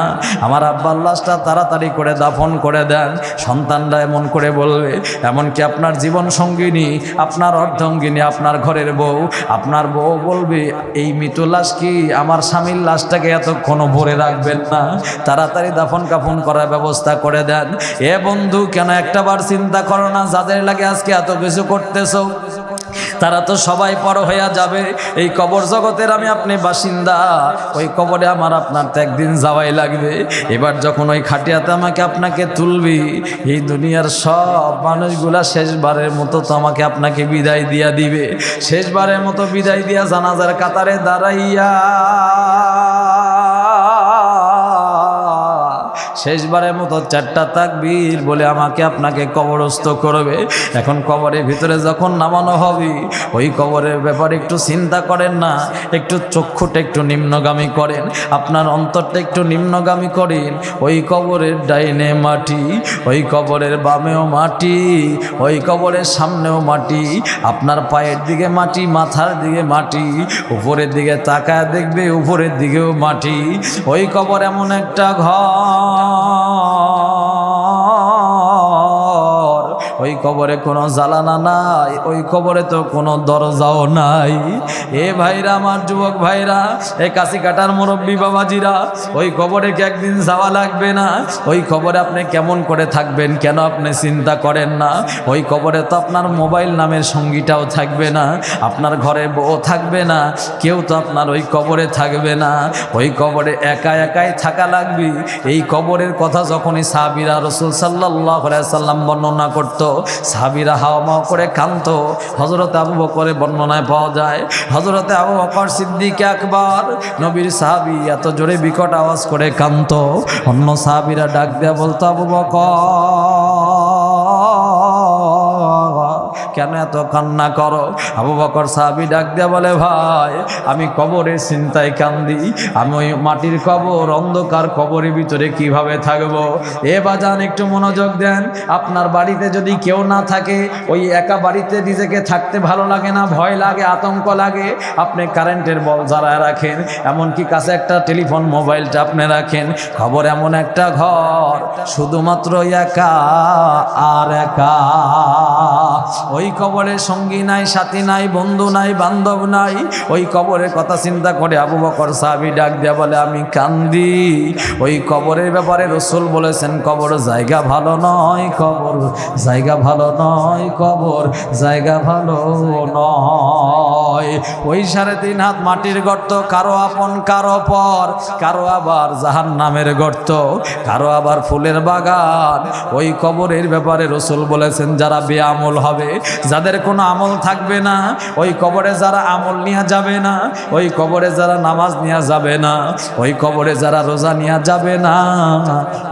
আমার আব্বার লাশটা তাড়াতাড়ি করে দাফন করে দেন। সন্তানরা এমন করে বলবে, এমনকি আপনার জীবন সঙ্গিনী, আপনার অর্ধাঙ্গিনী, আপনার ঘরের বউ, আপনার বউ বলবে এই মৃত লাশ কি আমার স্বামীর লাশটাকে এতক্ষণ ভরে রাখবেন না, তাড়াতাড়ি দাফন কাফন করার ব্যবস্থা করে দেন। এ বন্ধু কেন একটাবার চিন্তা করো না, যাদের লাগে আজকে এত কিছু করতেছো তারা তো সবাই পর হইয়া যাবে। এই কবর জগতের আমি আপনি বাসিন্দা, ওই কবরে আমার আপনার তো একদিন যাওয়াই লাগবে। এবার যখন ওই খাটিয়াতে আমাকে আপনাকে তুলবি, এই দুনিয়ার সব মানুষগুলা শেষবারের মতো তো আমাকে আপনাকে বিদায় দিয়া দিবে, শেষবারের মতো বিদায় দিয়া জানাজার কাতারে দাঁড়াইয়া শেষবারের মতো 4টা তাকবীর বলে আমাকে আপনাকে কবরস্থ করবে। এখন কবরের ভিতরে যখন নামানো হবে, ওই কবরের ব্যাপারে একটু চিন্তা করেন না, একটু চক্ষুটা একটু নিম্নগামী করেন, আপনার অন্তরটা একটু নিম্নগামী করেন। ওই কবরের ডাইনে মাটি, ওই কবরের বামেও মাটি, ওই কবরের সামনেও মাটি, আপনার পায়ের দিকে মাটি, মাথার দিকে মাটি, উপরের দিকে তাকায় দেখবে উপরের দিকেও মাটি। ওই কবর এমন একটা ঘর, ওই কবরে কোনো জ্বালানা নাই, ওই কবরে তো কোনো দরজাও নাই। এ ভাইরা, আমার যুবক ভাইরা, এ কাশি কাটার মুরব্বী বাবাজিরা, ওই কবরে কি একদিন যাওয়া লাগবে না? ওই কবরে আপনি কেমন করে থাকবেন, কেন আপনি চিন্তা করেন না? ওই কবরে তো আপনার মোবাইল নামের সঙ্গীটাও থাকবে না, আপনার ঘরে বউ থাকবে না, কেউ তো আপনার ওই কবরে থাকবে না। ওই কবরে একা একাই থাকা লাগবে। এই কবরের কথা যখনই সাহাবীরা রাসূল সাল্লাল্লাহু আলাইহি সাল্লাম বর্ণনা করত, সাহাবীরা হাওয়া করে কাঁদত। হযরত আবু বকরের বর্ণনায় পাওয়া যায়, হযরত আবু বকর সিদ্দিক আকবর নবীর সাহাবী, এত জোরে বিকট আওয়াজ করে কাঁদত, অন্য সাহাবীরা ডাক দেয়া বলতো, আবু বকর কেন এত কান্না করো? আবু বকর সাহাবী ডাক দেয়া বলে, ভাই আমি কবরের চিন্তায় কান্দি, আমি ওই মাটির কবর, অন্ধকার কবরের ভিতরে কিভাবে থাকবো। এ বাজান একটু মনোযোগ দেন। আপনার বাড়িতে যদি কেউ না থাকে, ওই একা বাড়িতে নিজেকে থাকতে ভালো লাগে না, ভয় লাগে, আতঙ্ক লাগে, আপনি কারেন্টের বল জ্বালায় রাখেন, এমনকি কাছে একটা টেলিফোন মোবাইলটা আপনি রাখেন। খবর এমন একটা ঘর, শুধুমাত্র একা আর একা। ওই কবরের সঙ্গী নাই, সাথী নাই, বন্ধু নাই, বান্ধব নাই। ওই কবরের কথা চিন্তা করে আবু বকর সাহাবী ডাক দেয়া বলে, আমি কান্দি। ওই কবরের ব্যাপারে রাসূল বলেছেন, কবর জায়গা ভালো নয়, কবর জায়গা ভালো নয়, কবর জায়গা ভালো নয়। ওই 3.5 হাত মাটির গর্ত, কারো আপন কারো পর, কারো আবার জাহান্নামের গর্ত, কারো আবার ফুলের বাগান। ওই কবরের ব্যাপারে রাসূল বলেছেন, যারা বেআমল হবে, যাদের কোনো আমল থাকবে না, ওই কবরে যারা আমল নিয়ে যাবে না, ওই কবরে যারা নামাজ নিয়ে যাবে না, ওই কবরে যারা রোজা নিয়ে যাবে না,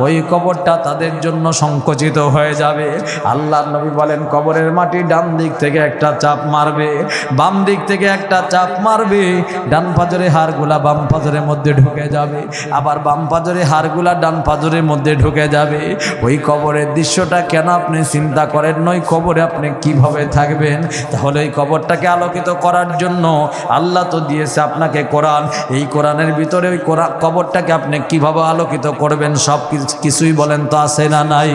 ওই কবরটা তাদের জন্য সংকুচিত হয়ে যাবে। আল্লাহর নবী বলেন, কবরের মাটি ডান দিক থেকে একটা চাপ মারবে, বাম দিক থেকে একটা চাপ মারবে, ডান পাজরের হাড়গুলা বাম পাজরের মধ্যে ঢুকে যাবে, আবার বাম পাজরের হাড়গুলা ডান পাজরের মধ্যে ঢুকে যাবে। ওই কবরের দৃশ্যটা কেন আপনি চিন্তা করেন নয়, কবরে আপনি কিভাবে থাকবেন? তাহলে এই কবরটাকে আলোকিত করার জন্য আল্লাহ তো দিয়েছে আপনাকে কোরআন। এই কোরআনের ভিতরে ওই কবরটাকে আপনি কিভাবে আলোকিত করবেন, সব কিছুই বলেন তো আছে না নাই?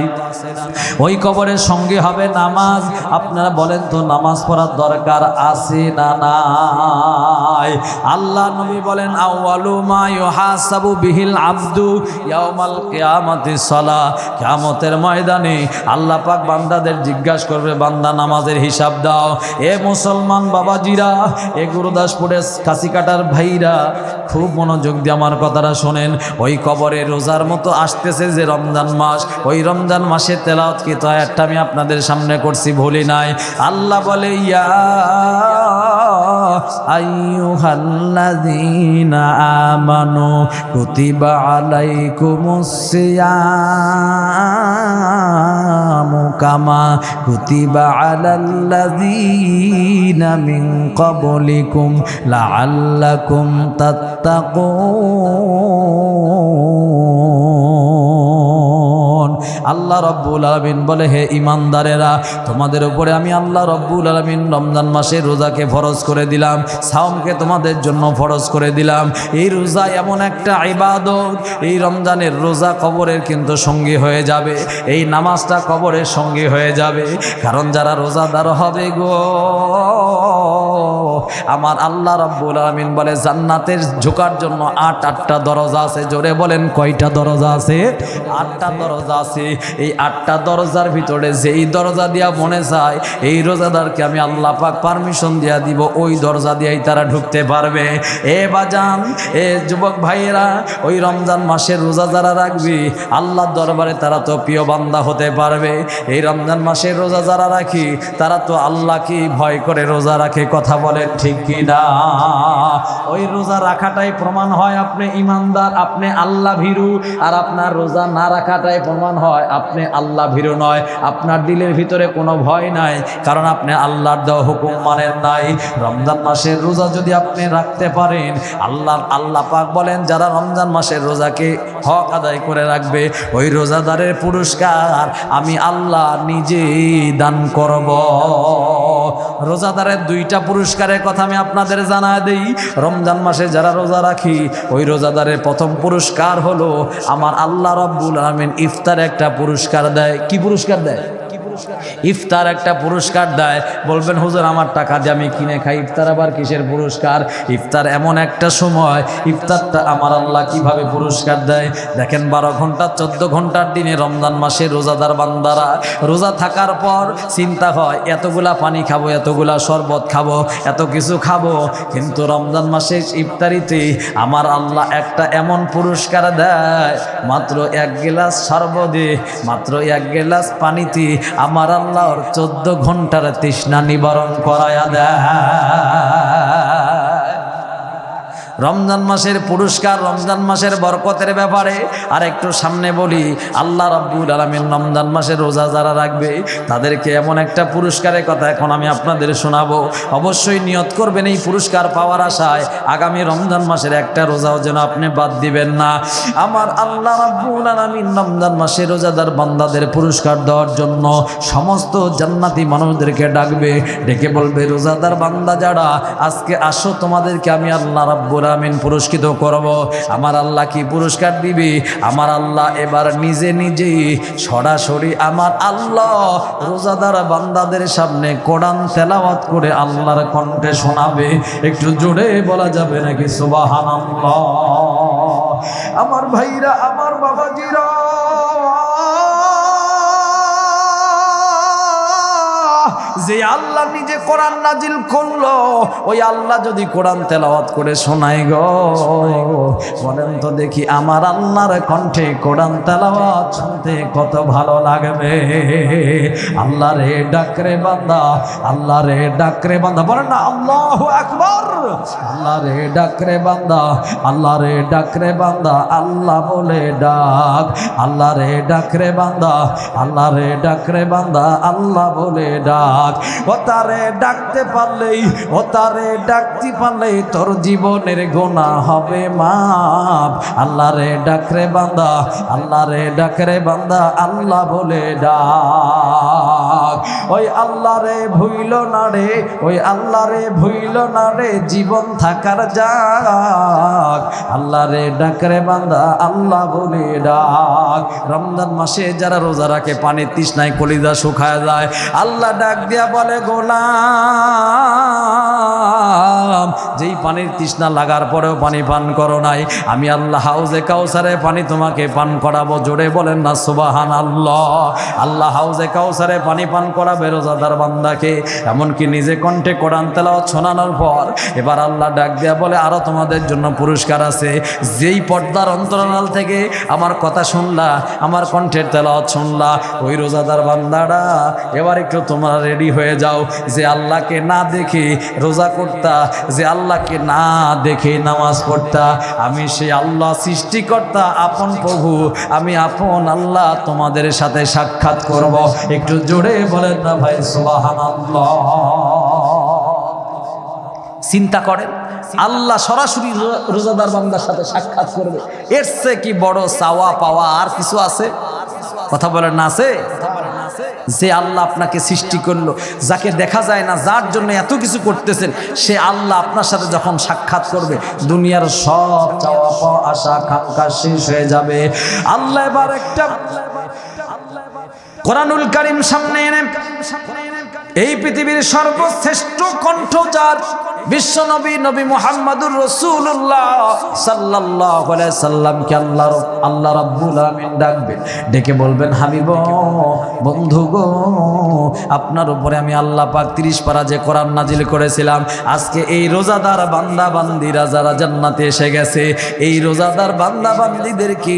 ওই কবরের সঙ্গে হবে নামাজ। আপনারা বলেন তো নামাজ পড়ার দরকার আছে না নাই? আল্লাহ নবী বলেন, আউয়ালু মা ইউহাসাবু বিহিল আবদু ইয়াউমাল কিয়ামাতিস সালাহ। কিয়ামতের ময়দানে আল্লাহ পাক বান্দাদের জিজ্ঞাসা করবে, বান্দা নামাজের হিসাব দাও। এ মুসলমান বাবাজিরা, এ গুরুদাসপুরের কাশিকাটার ভাইরা, খুব মনোযোগ দিয়ে আমার কথাটা শোনেন। ওই কবরে রোজার মতো আসতেছে যে রমজান মাস, ওই রমজান মাসে তেলাওয়াত কি তো একটা আমি আপনাদের সামনে করছি, ভুলি নাই। আল্লাহ বলে, ইয়া আইয়ুহাল্লাযীনা আমানু কুতিবা আলাইকুমুস সিয়ামু কামা কুতিবা আলাল্লাযীনা মিন ক্বাবলিকুম লাআল্লাকুম তাত্তাকুন। আল্লাহ রব্বুল আলামিন বলে, হে ঈমানদারেরা, তোমাদের উপরে আমি আল্লাহ রব্বুল আলামিন রমজান মাসে রোজাকে ফরজ করে দিলাম, সাওমকে তোমাদের জন্য ফরজ করে দিলাম। এই রোজা এমন একটা ইবাদত, এই রমজানের রোজা কবরের কিন্তু সঙ্গী হয়ে যাবে, এই নামাজটা কবরের সঙ্গী হয়ে যাবে। কারণ যারা রোজাদার হবে গো, আমার আল্লাহ রব্বুল আলামিন বলে, জান্নাতের ঢোকার জন্য আটটা দরজা আছে। জোরে বলেন, কয়টা দরজা আছে? 8টা দরজা আছে। এই 8টা দরজার ভিতরে যেই দরজা দিয়া মনে চায় এই রোজাদারকে আমি আল্লাহ পাক পারমিশন দিয়া দিব, ওই দরজা দিয়েই তারা ঢুকতে পারবে। এ বাজান, এ যুবক ভাইয়েরা, ওই রমজান মাসের রোজা যারা রাখবে আল্লাহর দরবারে তারা তো প্রিয় বান্দা হতে পারবে। এই রমজান মাসের রোজা যারা রাখি তারা তো আল্লাহকে ভয় করে রোজা রাখে। কথা বলেন ঠিক কি না? ওই রোজা রাখাটাই প্রমাণ হয় আপনি ইমানদার, আপনি আল্লাহ ভীরু। আর আপনার রোজা না রাখাটাই প্রমাণ হয় আপনি আল্লাহ ভীরু নয়, আপনার দিলের ভিতরে কোনো ভয় নাই, কারণ আপনি আল্লাহর দেওয়া হুকুম মানেন নাই। রমজান মাসের রোজা যদি আপনি রাখতে পারেন, আল্লাহ পাক বলেন, যারা রমজান মাসের রোজাকে হক আদায় করে রাখবে ওই রোজাদারের পুরস্কার আমি আল্লাহ নিজেই দান করব। রোজাদারের 2টা পুরস্কারের কথা আমি আপনাদের জানায় দেই। রমজান মাসে যারা রোজা রাখি ওই রোজাদারের প্রথম পুরস্কার হলো আমার আল্লাহ রাব্বুল আলামিন ইফতার একটা পুরস্কার দেয়। কি পুরস্কার দেয়? ইফতার একটা পুরস্কার দেয়। বলবেন, হুজুর আমার টাকা দিয়ে আমি কিনে খাই, ইফতার আবার কিসের পুরস্কার? ইফতার এমন একটা সময়, ইফতারটা আমার আল্লাহ কিভাবে পুরস্কার দেয় দেখেন। 12 ঘন্টা 14 ঘন্টার দিনে রমজান মাসে রোজাদার বান্দারা রোজা থাকার পর চিন্তা হয় এতগুলা পানি খাবো, এতগুলা শরবত খাবো, এত কিছু খাবো, কিন্তু রমজান মাসে ইফতারিতে আমার আল্লাহ একটা এমন পুরস্কার দেয়, মাত্র 1 গ্লাস শরবতে, মাত্র 1 গ্লাস পানিতে আমার আল্লাহর 14 ঘন্টার তৃষ্ণা নিবারণ করায়া দেয়। রমজান মাসের পুরস্কার, রমজান মাসের বরকতের ব্যাপারে আর একটু সামনে বলি। আল্লাহ রাব্বুল আলামিন রমজান মাসের রোজা যারা রাখবে তাদেরকে এমন একটা পুরস্কারের কথা এখন আমি আপনাদের শোনাবো। অবশ্যই নিয়ত করবেন এই পুরস্কার পাওয়ার আশায় আগামী রমজান মাসের একটা রোজাও যেন আপনি বাদ দিবেন না। আমার আল্লাহ রাব্বুল আলামিন রমজান মাসে রোজাদার বান্দাদের পুরস্কার দেওয়ার জন্য সমস্ত জান্নাতি মানুষদেরকে ডাকবে, ডেকে বলবে, রোজাদার বান্দা যারা আজকে আসো, তোমাদেরকে আমি আল্লাহ রাব্বুল আমিন পুরস্কৃত করব। আমার আল্লাহ কি পুরস্কার দিবি? আমার আল্লাহ এবার নিজে নিজেই সরাসরি আমার আল্লাহ রোজাদার বান্দাদের সামনে কোরআন তেলাওয়াত করে আল্লাহর কণ্ঠে শোনাবে। একটু জোরে বলা যাবে নাকি সুবহানাল্লাহ? আমার ভাইরা, আমার বাবাজিরা, যে আল্লাহ নিজে কোরআন নাজিল করলো ওই আল্লাহ যদি কোরআন তেলাওয়াত করে শোনায় গো, বলেন তো দেখি আমার আল্লাহর কণ্ঠে কোরআন তেলাওয়াত শুনতে কত ভালো লাগবে। আল্লাহ রে ডাকরে বান্দা, আল্লাহ রে ডাকরে বান্দা, বলেন না আল্লাহু আকবার। আল্লাহ রে ডাকরে বান্দা, আল্লাহ রে ডাকরে বান্দা, আল্লাহ বলে ডাক। আল্লাহ রে ডাকরে বান্দা, আল্লাহ রে ডাকরে বান্দা, আল্লাহ বলে ডাক। ও তারে ডাকতে পারলেই, ও তারে ডাকতে পারলেই তোর জীবনের গুনাহ হবে মাপ। আল্লাহ রে ডাকরে বান্দা, আল্লাহ রে ডাকরে বান্দা, আল্লাহ বলে ডাক। ওই আল্লাহ রে ভুইল না রে, ওই আল্লাহ রে ভুইল না রে, জীবন থাকার যাক। আল্লাহ রে ডাকরে বান্দা, আল্লাহ বলে ডাক। রমজান মাসে যারা রোজা রাখে পানির তৃষ্ণায় কলিজা শুকায় যায়, আল্লাহ ডাক দিয়া বলে গোলাম, যেই পানির তৃষ্ণা লাগার পরেও পানি পান করো নাই, আমি আল্লাহ হাউজে কাউসারে পানি তোমাকে পান করাবো। জোরে বলেন না সুবহানাল্লাহ। আল্লাহ হাউজে কাউসারে পানি পান করাবে রোজাদার বান্দাকে। এমনকি নিজে কণ্ঠে কোরআন তেলাওয়াত শোনানোর পর এবার আল্লাহ ডাক দিয়া বলে আরো তোমাদের জন্য পুরস্কার আছে। যেই পর্দার অন্তরাল থেকে আমার কথা শুনলা, আমার কণ্ঠের তেলাওয়াত শুনলা, ওই রোজাদার বান্দারা এবার একটু তোমরা রেডি হয়ে যাও, যে আল্লাহকে না দেখে রোজা করতা, যে আল্লাহকে না দেখে নামাজ পড়তা, আমি সেই আল্লাহ সৃষ্টিকর্তা আপন প্রভু, আমি আপন আল্লাহ তোমাদের সাথে সাক্ষাৎ করব। একটু জোরে বলেন না ভাই সুবহানাল্লাহ। চিন্তা করেন, আল্লাহ সরাসরি রোজাদার বান্দার সাথে সাক্ষাৎ করবে। এর চেয়ে কি বড় চাওয়া পাওয়া আর কিছু আছে? কথা বলেন না আছে? যে আল্লাহ আপনাকে সৃষ্টি করলো, যাকে দেখা যায় না, যার জন্য এত কিছু করতেছেন, সে আল্লাহ আপনার সাথে যখন সাক্ষাৎ করবে, দুনিয়ার সব চাওয়া পাওয়া আশা আকাঙ্ক্ষা শেষ হয়ে যাবে। আল্লাহ এবার একটা কোরআনুল কারীম সামনে এনে এই পৃথিবীর সর্বশ্রেষ্ঠ কণ্ঠ যার, বিশ্ব নবী নবী মুহাম্মদুর রাসূলুল্লাহ সাল্লাল্লাহু আলাইহি সাল্লামকে আল্লাহ রাব্বুল আলামিন ডাকবেন, ডেকে বলবেন হাবিব বন্ধু গো, আপনার উপরে আমি আল্লাহ পাক 30 পারা যে কোরআন নাজিল করেছিলাম, আজকে এই রোজাদার বান্দা বান্দীরা যারা জান্নাতে এসে গেছে, এই রোজাদার বান্দা বান্দীদেরকে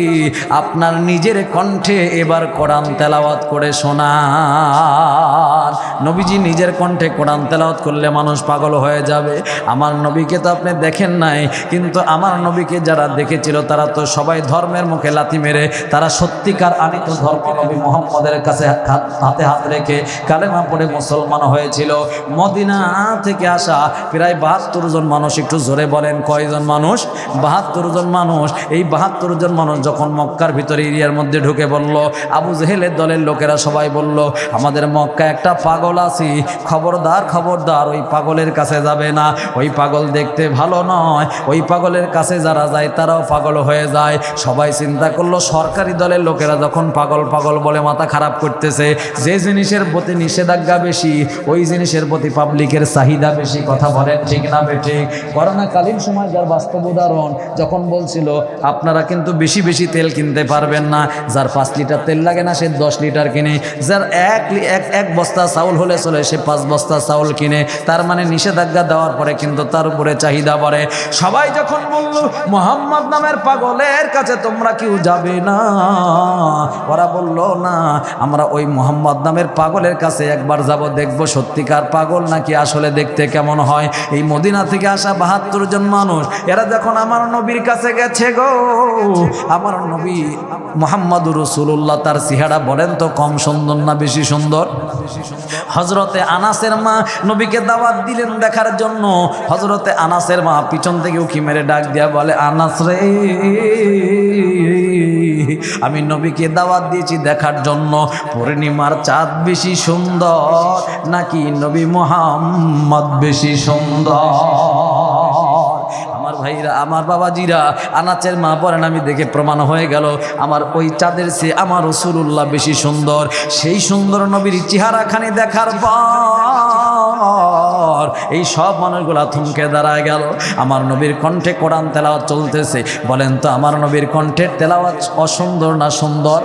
আপনার নিজের কণ্ঠে এবার কোরআন তেলাওয়াত করে শোনান। নবীজি নিজের কণ্ঠে কোরআন তেলাওয়াত করলে মানুষ পাগল হয়ে যাবে। আমার নবীকে তো আপনি দেখেন নাই, কিন্তু আমার নবীকে যারা দেখেছিল তারা তো সবাই ধর্মের মুখে লাথি মেরে, তারা সত্যিকার আনিত ধর্ম নবী মুহাম্মদের কাছে হাতে হাত রেখে কালেমা পড়ে মুসলমান হয়েছিল। মদিনা থেকে আসা প্রায় 72 জন মানুষ, একটু জোরে বলেন কয়জন মানুষ? 72 জন মানুষ। এই 72 জন মানুষ যখন মক্কার ভিতরে এরিয়ার মধ্যে ঢুকে বলল, আবু জেহেলের দলের লোকেরা সবাই বলল, আমাদের মক্কায় একটা পাগল আছে, খবরদার খবরদার ওই পাগলের কাছে যাবে না, ওই পাগল দেখতে ভালো নয়, ওই পাগলের কাছে যারা যায় তারাও পাগল হয়ে যায়। সবাই চিন্তা করলো সরকারি দলের লোকেরা যখন পাগল পাগল বলে মাথা খারাপ করতেছে, যে জিনিসের প্রতি নিষেধাজ্ঞা বেশি ওই জিনিসের প্রতি পাবলিকের চাহিদা বেশি। কথা বলেন ঠিক না বেঠিক? করোনাকালীন সময় যার বাস্তব উদাহরণ, যখন বলছিল আপনারা কিন্তু বেশি বেশি তেল কিনতে পারবেন না, যার 5 লিটার তেল লাগে না সে 10 লিটার কিনে, যার এক বস্তা চাউল হলে চলে সে 5 বস্তা চাউল কিনে। তার মানে নিষেধাজ্ঞা দেওয়ার পরে কিন্তু তার উপরে চাহিদা বাড়ে। সবাই যখন বলল মুহাম্মদ নামের পাগলের কাছে তোমরা কেউ যাবে না, ওরা বলল না, আমরা ওই মুহাম্মদ নামের পাগলের কাছে একবার যাব, দেখবো সত্যিকার পাগল নাকি আসলে দেখতে কেমন হয়। এই মদিনা থেকে আসা 72 জন মানুষ, এরা যখন আমার নবীর কাছে গেছে গো, আমার নবী মুহাম্মদুর রাসূলুল্লাহ তার চেহারা বলেন তো কম সুন্দর না বেশি সুন্দর? হযরতে আনাসের মা নবীকে দাওয়াত দিলেন দেখার জন্য। হযরতে আনাসের মা পিছন থেকে উকি মেরে ডাক দিয়া বলে, আনাস রে, আমি নবীকে দাওয়াত দিয়েছি দেখার জন্য, পূর্ণিমার চাঁদ বেশি সুন্দর নাকি নবী মুহাম্মদ বেশি সুন্দর? আমার ভাইরা, আমার বাবাজিরা, আনাসের মা বলেন আমি দেখে প্রমাণ হয়ে গেল আমার ওই চাঁদের চেয়ে আমার রাসূলুল্লাহ বেশি সুন্দর। সেই সুন্দর নবীর চেহারাখানি দেখার পর এই সব মানুষগুলা থমকে দাঁড়ায় গেল। আমার নবীর কণ্ঠে কোরআন তেলাওয়াত চলতেছে। বলেন তো আমার নবীর কণ্ঠের তেলাওয়াত অসুন্দর না সুন্দর?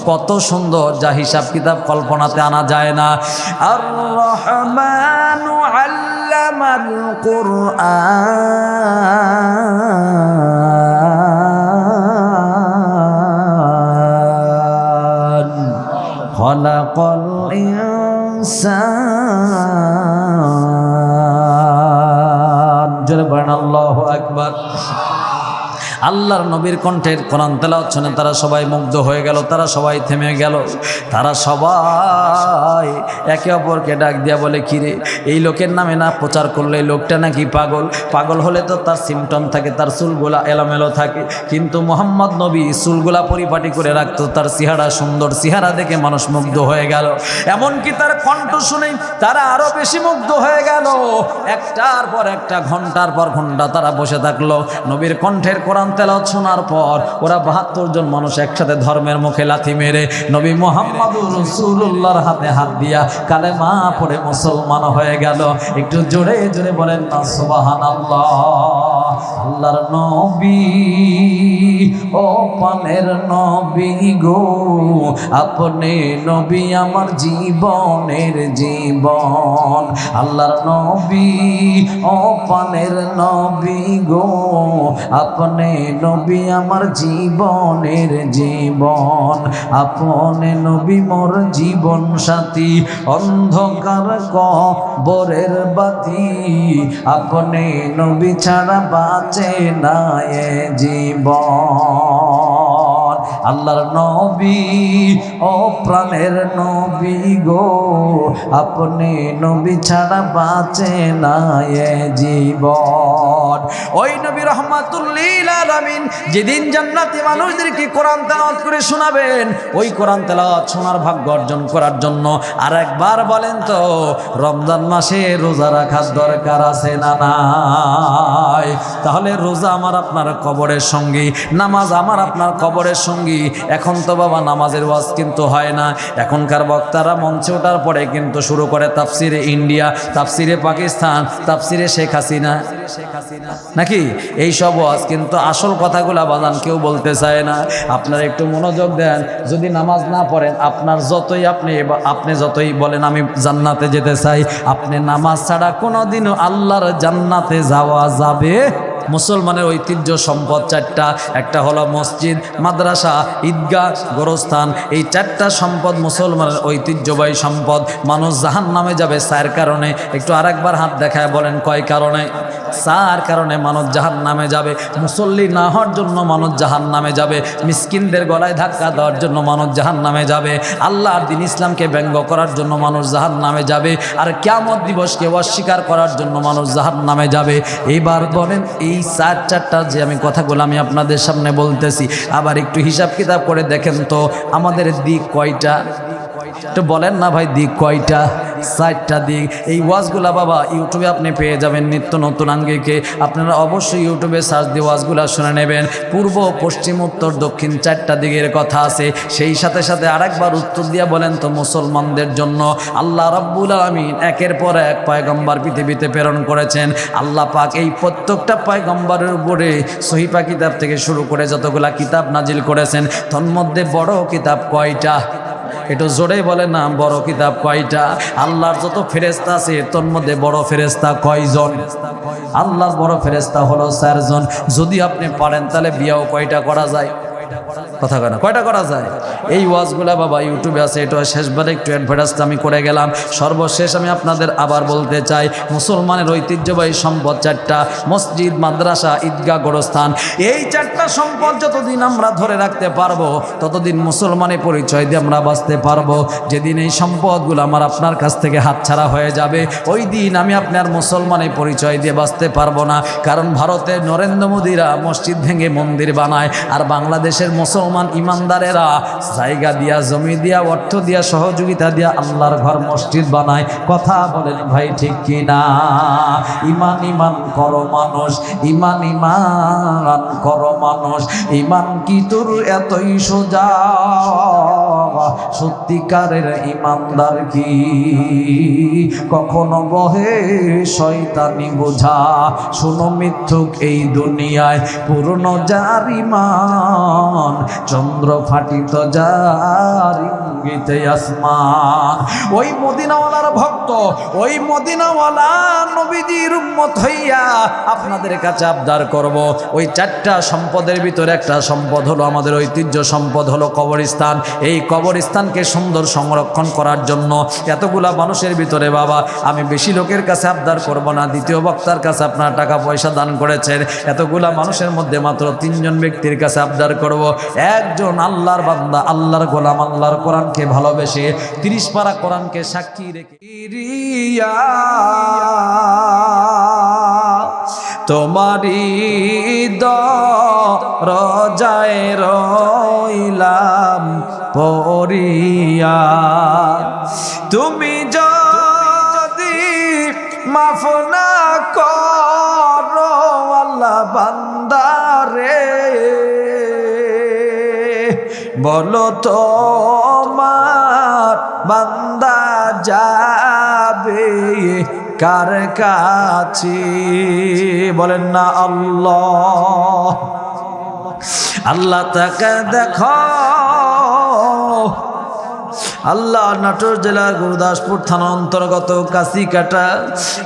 কত সুন্দর, যা হিসাব কিতাব কল্পনাতে আনা যায় না। আর রহমানু আল্লামাল কুরআন খলাকাল ইনসান। জোরে বলেন আল্লাহু আকবার। আল্লাহর নবীর কণ্ঠের কোরআন তেলাওয়াত শুনে তারা সবাই মুগ্ধ হয়ে গেল, তারা সবাই থেমে গেল। তারা সবাই একে অপরকে ডাক দিয়া বলে, কিরে এই লোকের নামে না প্রচার করলে, এই লোকটা নাকি পাগল। পাগল হলে তো তার সিমটম থাকে, তার চুলগুলা এলোমেলো থাকে, কিন্তু মোহাম্মদ নবী চুলগুলা পরিপাটি করে রাখতো। তার চেহারা সুন্দর, চেহারা দেখে মানুষ মুগ্ধ হয়ে গেল। এমনকি তার কণ্ঠ শুনে তারা আরো বেশি মুগ্ধ হয়ে গেল। একটার পর একটা, ঘন্টার পর ঘন্টা তারা বসে থাকলো। নবীর কণ্ঠের কোরআন তেলাওয়াত শোনার পর ওরা ৭২ জন মানুষ একসাথে ধর্মের মুখে লাথি মেরে নবী মুহাম্মদুর রাসূলুল্লাহর হাতে হাত দিয়া কালেমা পড়ে মুসলমান হয়ে গেল। একটু জোরে জোরে বলেন না সুবহানাল্লাহ। আল্লাহর নবী, ও পানের নবী গো, আপনি নবী আমার জীবনের জীবন। আল্লাহর নবী, ও পানের নবী গো, আপনি নবী আমার জীবনের জীবন। আপনি নবী মোর জীবন সাথী, অন্ধকার কবরের বাতি। আপনি নবী ছাড়া বাঁচে না এ জীবন। আল্লাহর নবী, ও প্রাণের নবী গো, আপনি নবী ছাড়া বাঁচে না এ জীবন। ওই নবী রহমাতুল লিল আলামিন যেদিন জান্নাতি মানুষদেরকে কোরআন তেলাওয়াত করে শোনাবেন, ওই কোরআন তেলাওয়াত শোনার ভাগ্য অর্জন করার জন্য আর একবার বলেন তো, রমজান মাসে রোজা রাখার দরকার আছে না নাই? তাহলে রোজা আমার আপনার কবরের সঙ্গী, নামাজ আমার আপনার কবরের সঙ্গী। এখন তো বাবা নামাজের ওয়াজ কিন্তু হয় না। এখনকার বক্তারা মঞ্চে ওঠার পরে কিন্তু শুরু করে তাফসিরে ইন্ডিয়া, তাফসিরে পাকিস্তান, তাফসিরে শেখ হাসিনা, নাকি এইসব ওয়াজ। কিন্তু আসল কথাগুলা বাজান কেউ বলতে চায় না। আপনারা একটু মনোযোগ দেন। যদি নামাজ না পড়েন, আপনার যতই আপনি যতই বলেন আমি জান্নাতে যেতে চাই, আপনি নামাজ ছাড়া কোনোদিনও আল্লাহর জান্নাতে যাওয়া যাবে। মুসলমানের ঐতিহ্য সম্পদ চারটা। একটা হলো মসজিদ, মাদ্রাসা, ঈদগাহ, গোরস্থান। এই চারটা সম্পদ মুসলমানের ঐতিহ্যবাহী সম্পদ। মানুষ জাহান্নামে যাবে 4 কারণে। একটু আরেকবার হাত দেখায় বলেন কয় কারণে? 4 কারণে মানুষ জাহান্নামে যাবে। মুসল্লি না হওয়ার জন্য মানুষ জাহান্নামে যাবে, মিসকিনদের গলায় ধাক্কা দেওয়ার জন্য মানুষ জাহান্নামে যাবে, আল্লাহর দ্বীন ইসলামকে ব্যঙ্গ করার জন্য মানুষ জাহান্নামে যাবে, আর কিয়ামত দিবসকে অস্বীকার করার জন্য মানুষ জাহান্নামে যাবে। এইবার বলেন এই 4টা যে আমি কথাগুলো আমি আপনাদের সামনে বলতেছি, আবার একটু হিসাব কিতাব করে দেখেন তো আমাদের দিক কয়টা? একটু বলেন না ভাই, দিক কয়টা? 4টা দিক। এই ওয়াজগুলা বাবা ইউটিউবে আপনি পেয়ে যাবেন নিত্য নতুন আঙ্গিকে। আপনারা অবশ্যই ইউটিউবে সার্চ দিয়ে ওয়াজগুলা শুনে নেবেন। পূর্ব, পশ্চিম, উত্তর, দক্ষিণ 4টা দিকের কথা আছে। সেই সাথে সাথে আরেকবার উত্তর দিয়ে বলেন তো, মুসলমানদের জন্য আল্লাহ রাব্বুল আলামিন একের পর এক পয়গম্বর পৃথিবীতে প্রেরণ করেছেন। আল্লাহ পাক এই প্রত্যেকটা পয়গম্বরের উপরে সহিফা কিতাব থেকে শুরু করে যতগুলা কিতাব নাজিল করেছেন, তন্মধ্যে বড় কিতাব কয়টা? একটু জোরে বলে না, বড় কিতাব কয়টা? আল্লাহর যত ফেরেশতা আছে তোর মধ্যে বড় ফেরেশতা কয়জন? আল্লাহর বড় ফেরেশতা হলো 4 জন। যদি আপনি পারেন তাহলে বিয়াও কয়টা করা যায়? কথা কয় না, কয়টা করা যায়? এই ওয়াজগুলা বাবা ইউটিউবে আছে। এটা শেষবারে একটু অ্যাডভার্টাইজ আমি করে গেলাম। সর্বশেষ আমি আপনাদের আবার বলতে চাই, মুসলমানের ঐতিহ্যবাহী সম্পদ 4টা: মসজিদ, মাদ্রাসা, ঈদগাহ, গোরস্থান। এই 4টা সম্পদ যতদিন আমরা ধরে রাখতে পারবো, ততদিন মুসলমানের পরিচয় দিয়ে আমরা বাঁচতে পারবো। যেদিন এই সম্পদগুলো আমার আপনার কাছ থেকে হাতছাড়া হয়ে যাবে, ওই দিন আমি আপনার মুসলমানের পরিচয় দিয়ে বাঁচতে পারবো না। কারণ ভারতের নরেন্দ্র মোদীরা মসজিদ ভেঙে মন্দির বানায়, আর বাংলাদেশের মুসলমান ইমানদারেরা জায়গা দিয়া, জমি দিয়া, অর্থ দিয়া, সহযোগিতা দিয়া আল্লাহর ঘর মসজিদ বানায়। কথা বলেন ভাই, ঠিক কি না? ইমান ইমান করো মানুষ, ইমান ইমান করো মানুষ। ইমান কি তোর এতই সোজা? সত্যিকারের ইমানদার কি কখনো বহে শয়তানি বোঝা? শোনো মিথ্যুক এই দুনিয়ায়, পুরনো যার ইমান আসমান, চন্দ্র ফাটিত যার ইঙ্গিতে আসমান। ওই মদিনাওয়ালার ভক্ত, ওই মদিনাওয়ালা নবীজির উম্মত হইয়া আপনাদের কাছে আবদার করব, ওই চারটা সম্পদের ভিতরে একটা সম্পদ হলো আমাদের ঐতিহ্য সম্পদ হলো কবরস্থান। এই কবরস্থানকে সুন্দর সংরক্ষণ করার জন্য এতগুলা মানুষের ভিতরে বাবা আমি বেশি লোকের কাছে আবদার করব না, দ্বিতীয় বক্তার কাছে আপনারা টাকা পয়সা দান করেছেন, এতগুলা মানুষের মধ্যে মাত্র 3 জন ব্যক্তির কাছে আবদার করব। একজন আল্লাহর বান্দা, আল্লাহর গোলাম, আল্লাহর কোরআনকে ভালোবেসে 30 পারা কোরআনকে সাক্ষী রেখে তোমারি দরজায় রইলাম পড়িয়া, তুমি যদি মাফ না করো আল্লাহ বান্দারে, বলো তোমার বান্দা যাবে কার কাছে? বলেন না আল্লাহ। আল্লাহ তাকে দেখো, আল্লাহ নাটোর জেলার গুরুদাসপুর থানার অন্তর্গত কাশিকাটা।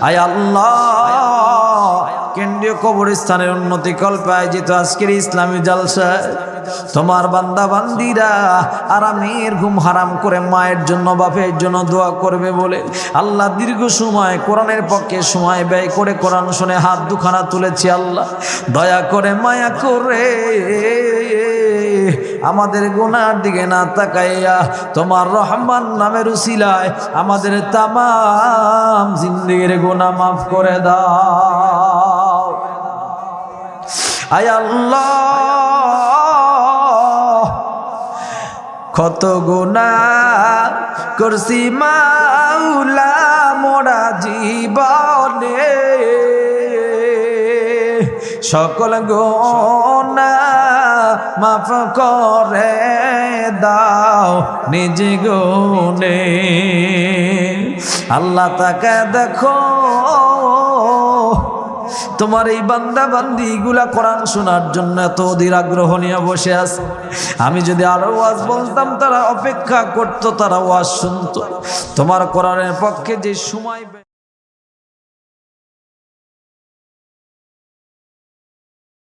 আয় আল্লাহ, কেন্দ্রীয় কবরস্থানের উন্নতি কল্পে আয়োজিত আজকের ইসলামী জালসা তোমার বান্দা বান্দিরা আরামের ঘুম হারাম করে মায়ের জন্য বাপের জন্য দোয়া করবে বলে আল্লাহ দীর্ঘ সময় কোরআনের পক্ষে সময় ব্যয় করে কোরআন শুনে হাত দুখানা তুলেছি। আল্লাহ দয়া করে মায়া করে আমাদের গুনার দিকে না তাকাইয়া তোমার রহমান নামের উসিলায় আমাদের তামাম জিন্দেগির গুনাহ মাফ করে দাও। আয় আল্লাহ, কত গুনাহ করছি মাওলা মোরা জীবনে, সকল গুনাহ মাফ করে দাও নিজ গুণে। আল্লাহ তাকে দেখো, তোমার এই বান্দা বান্দি গুলা কোরআন শোনার জন্য এত অধীর আগ্রহ নিয়ে বসে আছে। আমি যদি আরো ওয়াজ বলতাম তারা অপেক্ষা করতো, তারা ওয়াজ শুনতো। তোমার কোরআনের পক্ষে যে সময়